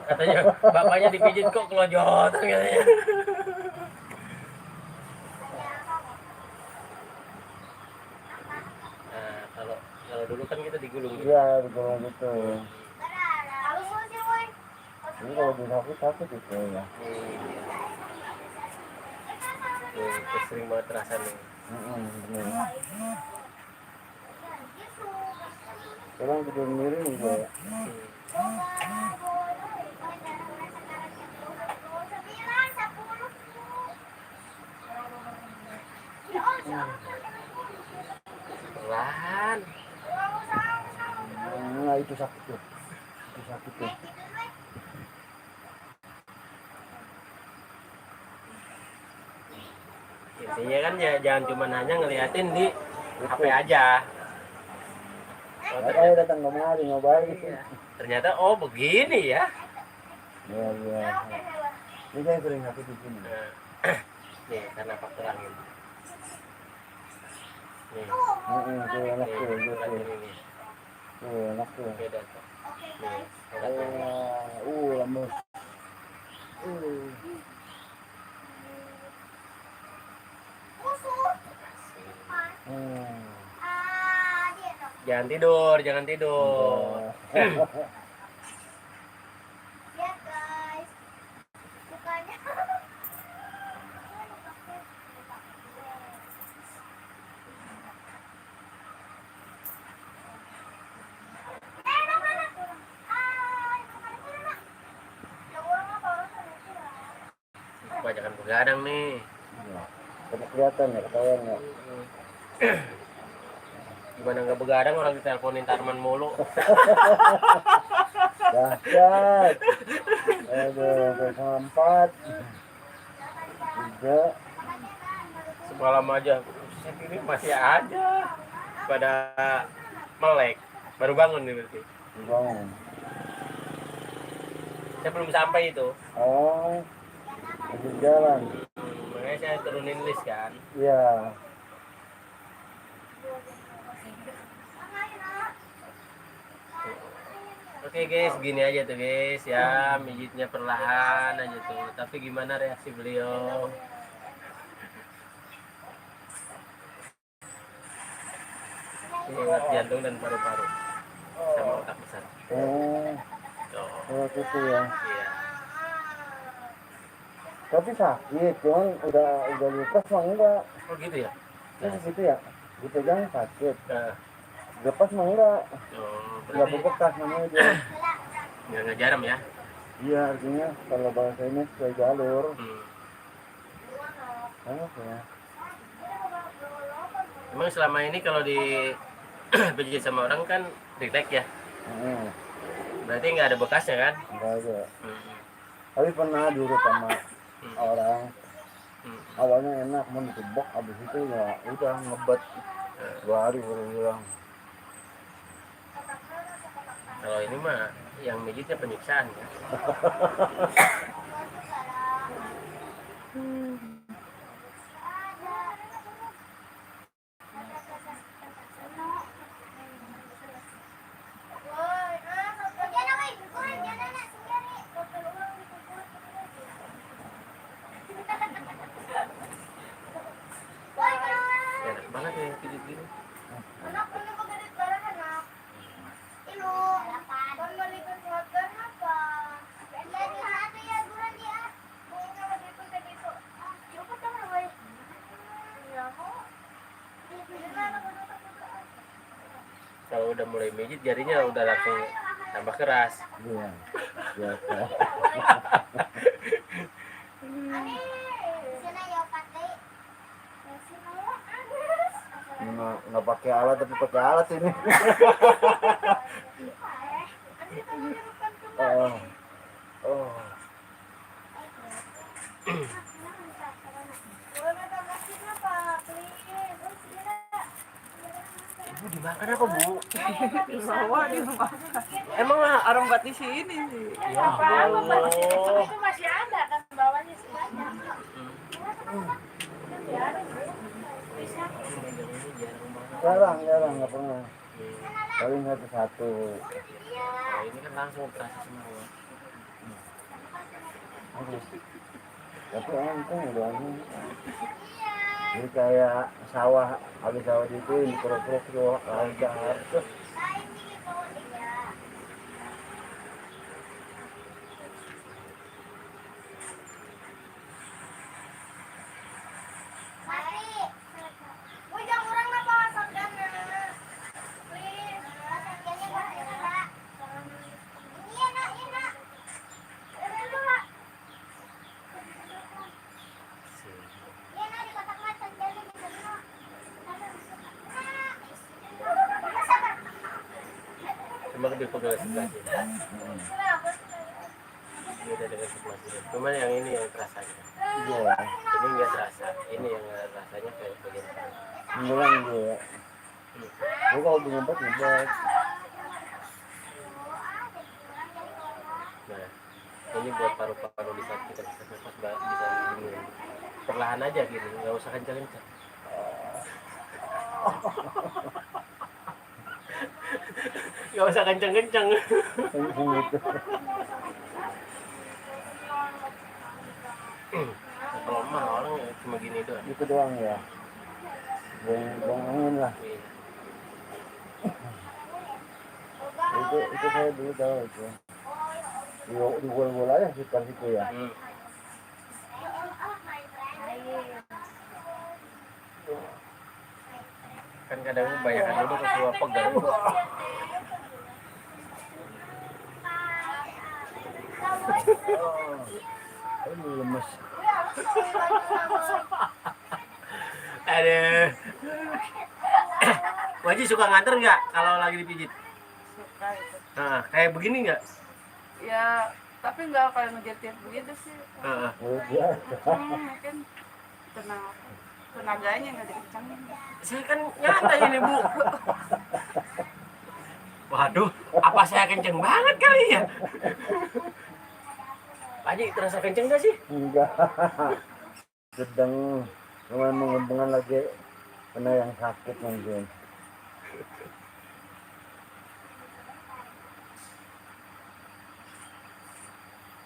katanya bapaknya dipijit kok kelojotan katanya. Nah, kalau dulu kan kita digulung gitu. Iya, betul gitu. Ini kalau disakit itu ya. Tuh, sering banget rasanya. Bener. Sekarang tidur miring juga ya. Pelan. Nah, itu sakit tuh. Itu sakit tuh. Intinya kan ya jangan cuma hanya ngeliatin di HP aja. Ayo datang kemari ngobain. Ternyata oh begini ya. Iya, iya. Ini saya sering sakit di sini. Nah, nih karena faktor angin. Nih, Tuh enak tuh, nih, gitu. ini. Tuh enak tuh. Beda tuh. Nih, enak tuh. Lemes. Jangan tidur, jangan tidur. Lihat guys, mukanya. Kebanyakan begadang nih. Tidak kelihatan ya, ketahuan ya. Gimana nggak begadang orang diteleponin Tarman mulu. Dahsyat. Aduh, 4 3. Semalam aja, set ini masih ada pada melek. Baru bangun nih berarti. Bangun. Saya belum sampai itu. Oh, masih jalan. Makanya saya turunin list kan. Iya. Oke guys, gini aja tuh guys ya, mijitnya perlahan aja tuh. Tapi gimana reaksi beliau? Ini ingat jantung dan paru-paru sama otak besar. Oh, gitu ya. Iya. Tapi sakit, cuman udah lepas mah enggak. Oh gitu ya? Terus gitu ya, dipegang sakit. Nah, Lepas mah enggak. oh, Enggak berarti bebekas namanya dia. nggak jaram ya? Iya, artinya kalau bahasa ini sesuai jalur. Oh, ya. Emang selama ini kalau di pijit sama orang kan relax ya? Berarti nggak ada bekasnya kan? Enggak ada. Tapi pernah dulu sama orang. Awalnya enak, mau ditebak, abis itu ya udah ngebet 2 hari baru hilang. Kalau ini mah yang mijitnya penyiksaan ya. Enak banget ya pijit gini. Kalau udah mulai mijit jarinya udah langsung tambah keras. Iya. Biasa. Nggak pakai alat tapi pakai alat ini. Oh. Oh. Ibu dimakan apa, Bu? Di bawah di rumah. Emang Arung bat di sini sih. ya Allah. Itu masih ada kan bawahnya sih banyak. Jarang nggak pernah. Paling satu. Nah, ini kan langsung terasa semua. Tapi enteng udah ini. Ini kayak sawah, habis sawah itu dikeruk-keruk tuh lancar. Terus Cuma lebih pegel sebelah sini. Ini udah dengan sebelah sini. Cuma yang ini yang terasanya. iya, Ini nggak terasa. Ini yang rasanya kayak bagian kanan. bilang dia. Gua kalau ngumpet. Nah, ini buat paru-paru di saat kita nafas bisa gini. Perlahan aja gitu, nggak usah kencang-kencang. Nggak usah kencang-kencang. Gitu. Kalau mah orang ya cuma gini doang. Itu doang ya. Buang angin lah. Iya. Itu saya dulu tahu itu. Di bola aja sekitar situ ya. Kan kadang kebanyakan dulu keluar pegal. Ini lemes. Aduh. Waji suka nganter nggak kalau lagi dipijit? Suka itu. Nah, kayak begini nggak? Ya, tapi nggak kayak ngejetir begitu sih. Heeh. Ya. Mungkin tenaganya nggak dikencangin. Saya kan nyantai ini, Bu. Waduh, apa saya kenceng banget kali ya? Pak Haji, terasa kenceng gak sih? Enggak. Sedang menghubungan lagi kena yang sakit mungkin.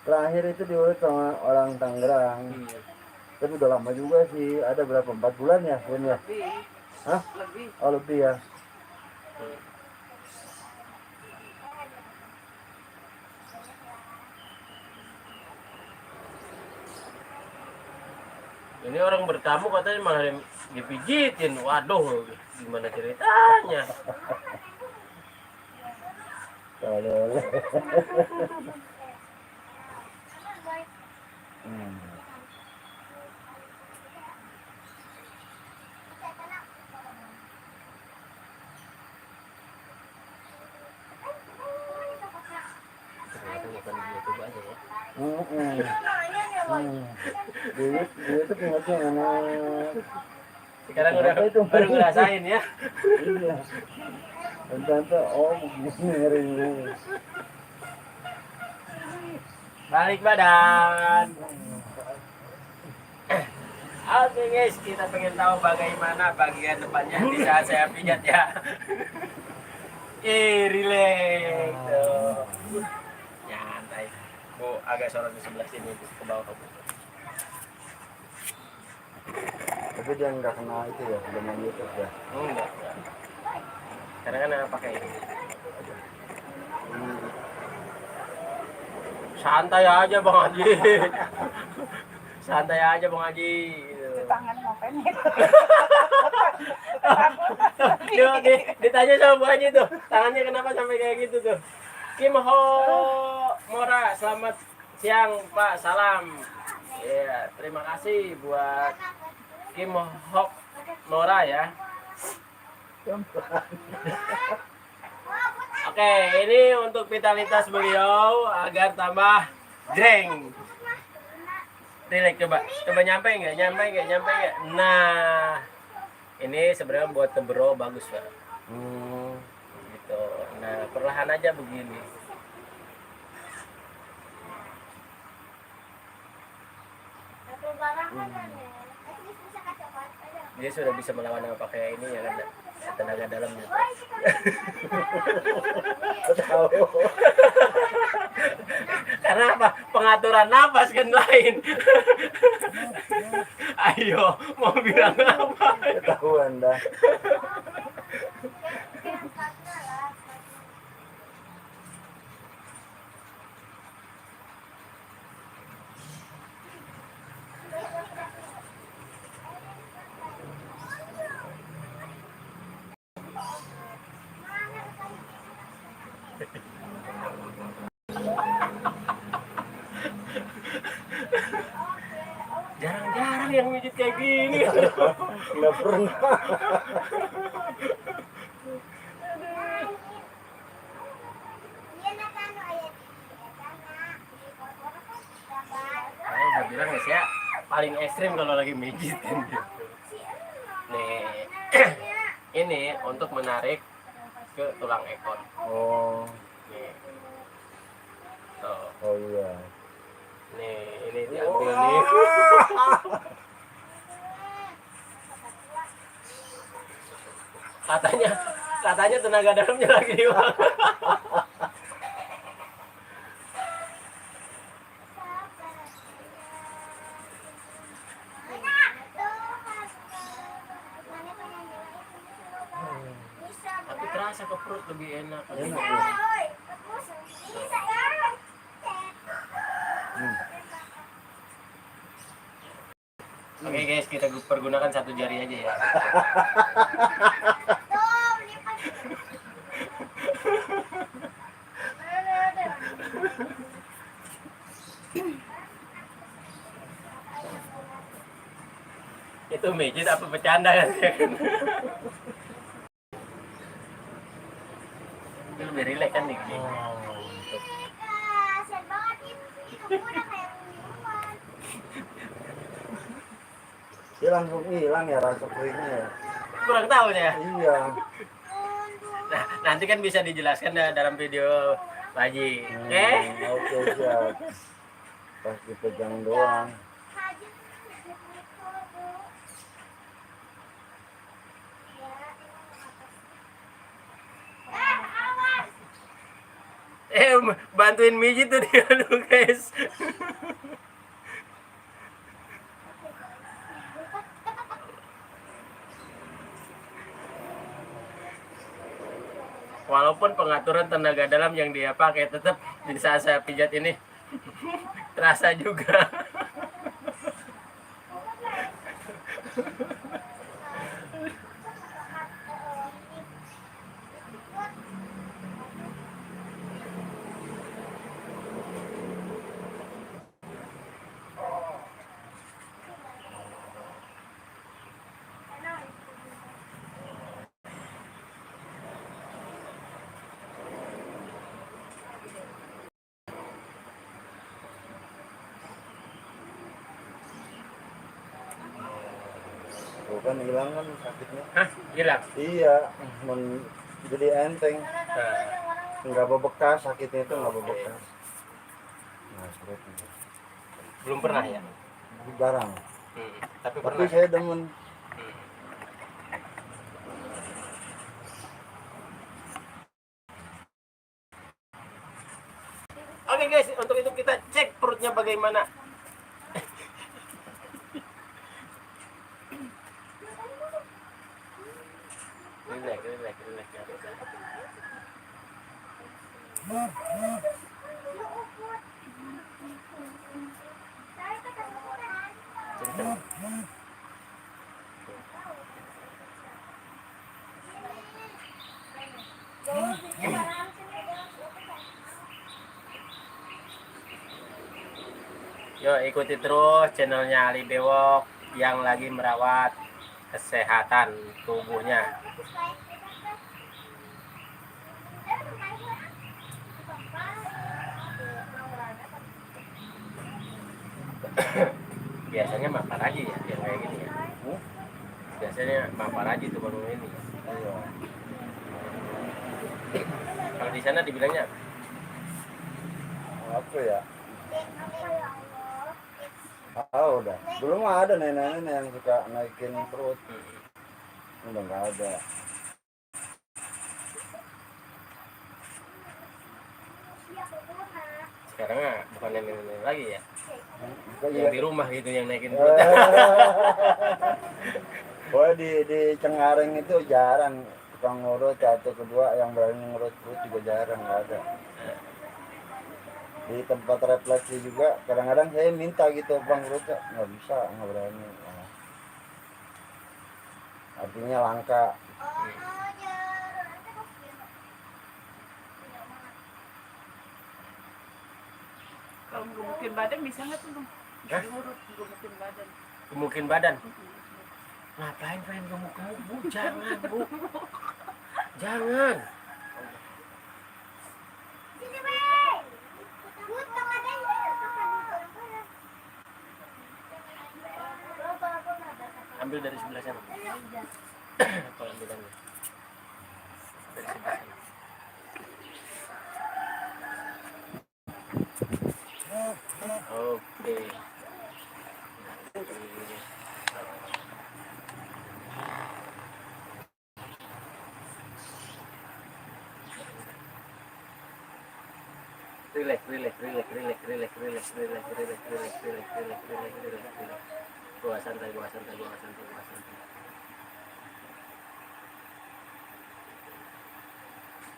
Terakhir itu diurut sama orang Tangerang. Tapi udah lama juga sih. Ada berapa? 4 bulan ya? Bun, ya? Lebih. Hah? Lebih. Oh lebih ya. Ini orang bertamu katanya malah dipijitin. Waduh, gimana ceritanya? Kalau Ternyata bukan di YouTube aja ya. Di YouTube ingatnya anak. Sekarang udah Apa itu? baru ngerasain ya. Iya. Ternyata miring. Balik badan. Oke guys, kita pengen tahu bagaimana bagian depannya di saat saya pijat ya. Relax tuh. Nyantai. Bu, agak sorot di sebelah sini, Bu, ke bawah. Tapi dia nggak kena itu ya, dengan YouTube ya. Enggak. Karena kan yang pakai ini. Santai aja Bang Haji. Santai aja Bang Haji. Itu tangan ngapain itu? Ditanya sama Bu Haji tuh, tangannya kenapa sampai kayak gitu tuh. Kim Ho Mora, selamat siang Pak, salam. Ya, terima kasih buat Kim Ho Mora ya. Oke, ini untuk vitalitas beliau agar tambah jreng. Relax, coba nyampe nggak? Nah, ini sebenarnya buat tebero bagus Pak. Gitu. Nah, perlahan aja begini. Dia sudah bisa melawan apa pakai ini ya kan, tenaga dalamnya. Karena apa? Pengaturan napas kan lain. Ayo, mau bilang apa? Ketahuan dah. Jarang-jarang yang mijit kayak gini. Nggak pernah. Saya bilang guys ya, paling ekstrim kalau lagi mijit kan gitu. Nih, ini untuk menarik ke tulang ekor. Oh, Nih. Tuh. oh iya. Nih, ini diambil nih. Katanya tenaga dalamnya lagi hilang. Tapi terasa ke perut lebih enak. Enak ya. Oke guys, kita pergunakan satu jari aja ya. Itu mijit apa bercanda kan? Itu lebih rileks kan nih. Dia langsung hilang ya rasa perihnya ya. Kurang tahu ya. Iya. Nah, nanti kan bisa dijelaskan dalam video Pak Haji. Oke? Oke, siap. Pas dipegang doang. Bantuin mijit tuh dia dulu guys. Walaupun pengaturan tenaga dalam yang dia pakai tetap di saat saya pijat ini terasa juga. Tuh kan hilang kan sakitnya. Hah, hilang. Iya, jadi enteng, Nah, nggak bebekas, sakitnya itu nggak Oke. bebekas. Nah, seperti itu. belum pernah ya. Jarang. Tapi Tapi pernah. saya demen. Hmm. Oke guys, untuk itu kita cek perutnya bagaimana. Relax, relax, relax. Kenceng. Yo, ikuti terus channelnya Ali Bewok yang lagi merawat kesehatan tubuhnya. Biasanya mampar aja ya, yang kayak gini ya. Biasanya mampar aja tuh baru ini. Iya. Kalau di sana dibilangnya Apa ya? Udah. Dulu mah ada nenek-nenek yang suka naikin perut. Udah nggak ada. sekarang bukan nenek-nenek lagi ya. Bukan Yang ya. di rumah gitu yang naikin perut. Oh, di Cengkareng itu jarang tukang ngurut, satu kedua yang berani ngurut perut juga jarang, nggak ada. Di tempat refleksi juga kadang-kadang saya minta gitu bang urutnya, nggak bisa, nggak berani. Nah, artinya langka. Kalau gemukin badan bisa nggak tuh? Hah? Diurut gemukin badan. Gemukin badan. Ngapain pengen gemuk-gemuk, Bu? Jangan, Bu. Jangan. Ambil dari sebelah sana. Kalau ambilannya. Dari sebelah sana. Oke. Relax, relax, relax, relax, relax, relax, relax, relax, relax, relax, relax, relax, relax, relax. Gua santai, gua santai, gua santai, gua santai.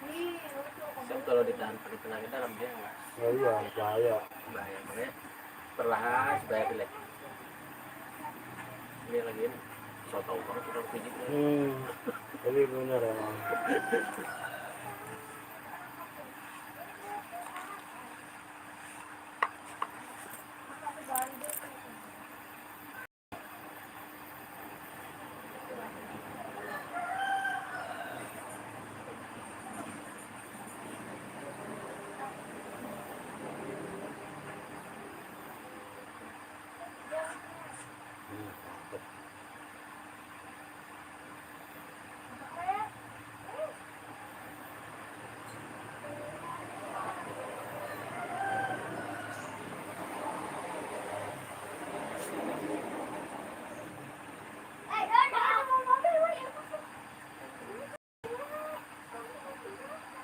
Soalnya kalau ditahan pakai tenaga dalam dia nggak Oh iya, bahaya. bahaya, makanya perlahan supaya relax. Ini lagi so tau banget tukang pijitnya. Tapi bener emang.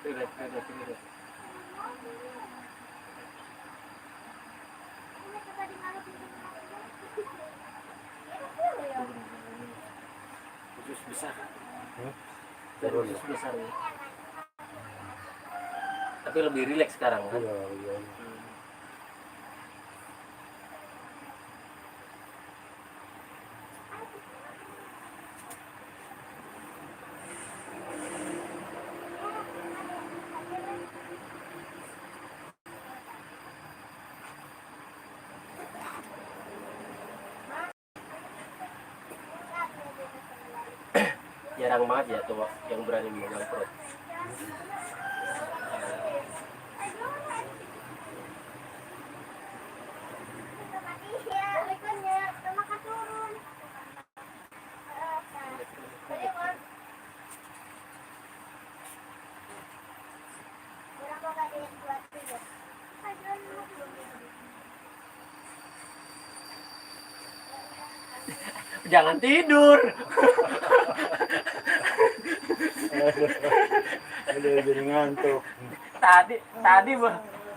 Relax, relax, relax. Khusus besar. Dari Turun khusus ya? besar ya. Tapi lebih relax sekarang kan. Iya, iya. Jarang banget ya tuh yang berani memegang perut. Jangan tidur. Aduh, jadi ngantuk.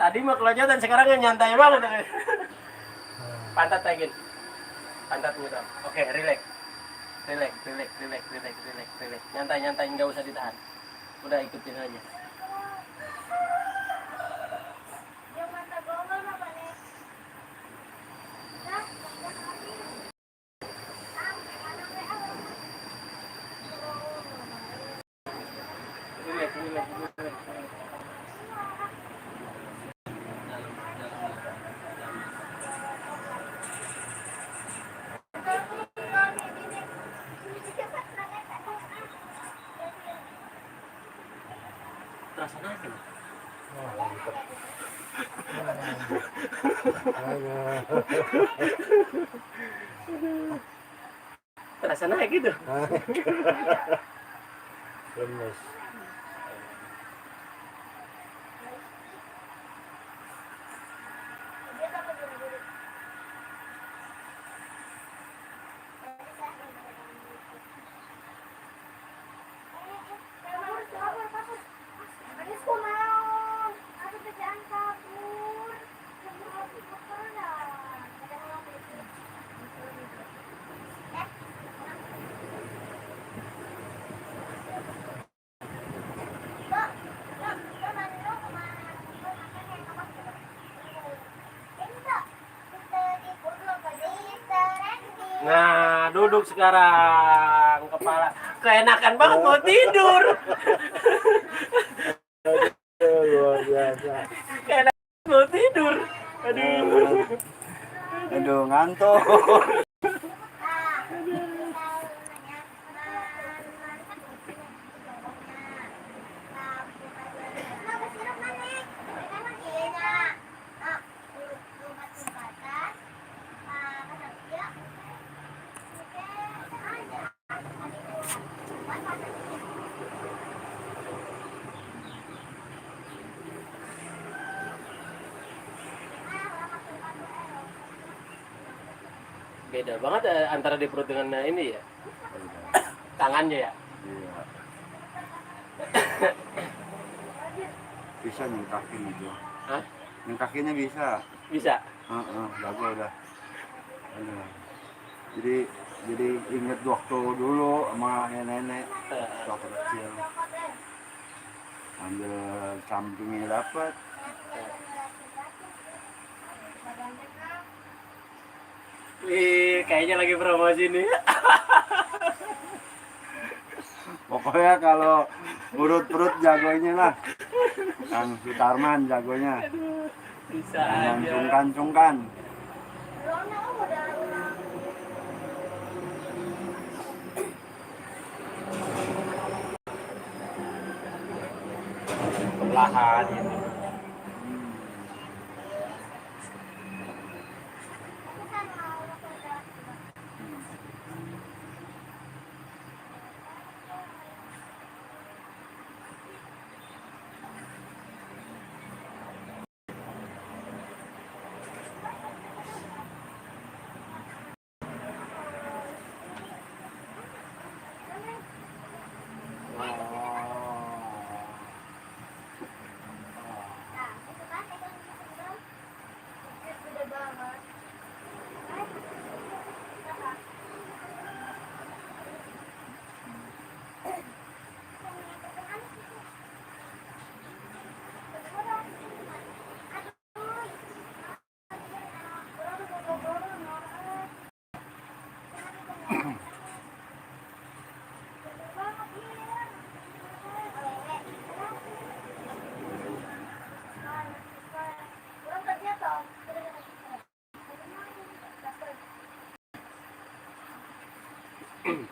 Tadi mah kelanjutan, sekarang nyantai banget. Pantat lagi. Pantat muter. Oke, relax. Relax. Nyantai, nggak usah ditahan. Udah ikutin aja. Yung mata gongol apa nih? Hah? Relax. Terasa naik. Terasa naik gitu. Lemes. Nah, duduk sekarang, kepala keenakan banget mau tidur. Luar biasa. Keenakan mau tidur. Aduh. Aduh, ngantuk. Beda banget antara di perut dengan ini ya. Tangannya ya. Iya. Bisa nyengkakin itu. Hah? Nyengkakinnya bisa. Bisa. Jago udah. Aduh. Jadi inget waktu dulu sama nenek waktu kecil. Ambil sampingnya dapat. Wih, kayaknya lagi promosi nih. Pokoknya kalau urut perut jagonya lah. Kang Sutarman jagonya. Bisa Jangan aja. sungkan-sungkan. Perlahan gitu.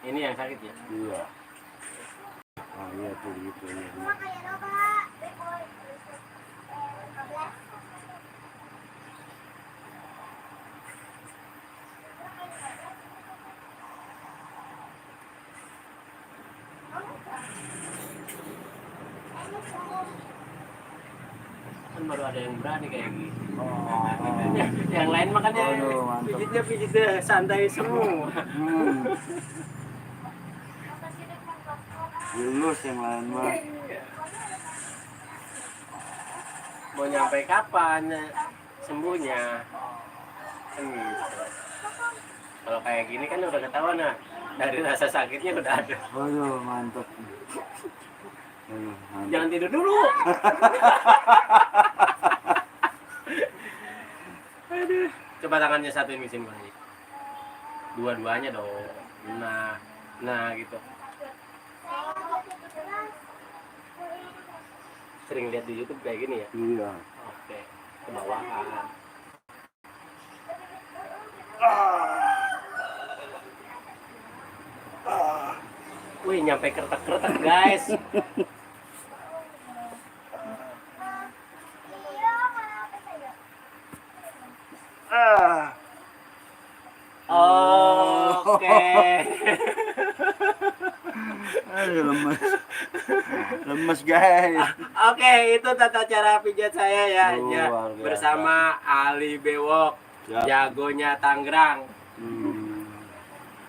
Ini yang sakit ya? Iya. Ah iya tuh gitu ya. Cuma kayak Nova, Beboy, 15. Kan baru ada yang berani kayak gitu. Oh. Yang lain makanya Aduh, mantap. pijitnya santai semua. Lulus yang lain mah. Mau nyampe kapan sembuhnya? Kan gitu. Kalau kayak gini kan udah ketahuan nah, dari rasa sakitnya udah ada. Waduh, mantap. Aduh, mantap. Jangan tidur dulu. Aduh. Coba tangannya satuin ke sini Bang. Dua-duanya dong. Nah gitu. Sering lihat di YouTube kayak gini ya? Iya. Oke, ke bawahan. Wih, nyampe kretek-kretek guys. Ah. Oke. Aduh, lemes. Lemes guys. Oke, itu tata cara pijat saya ya, Luar biasa. bersama Ali Bewok, Siap. jagonya Tangerang.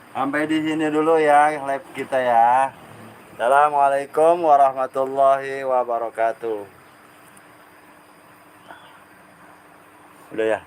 Sampai di sini dulu ya live kita ya. Assalamualaikum warahmatullahi wabarakatuh. Udah ya.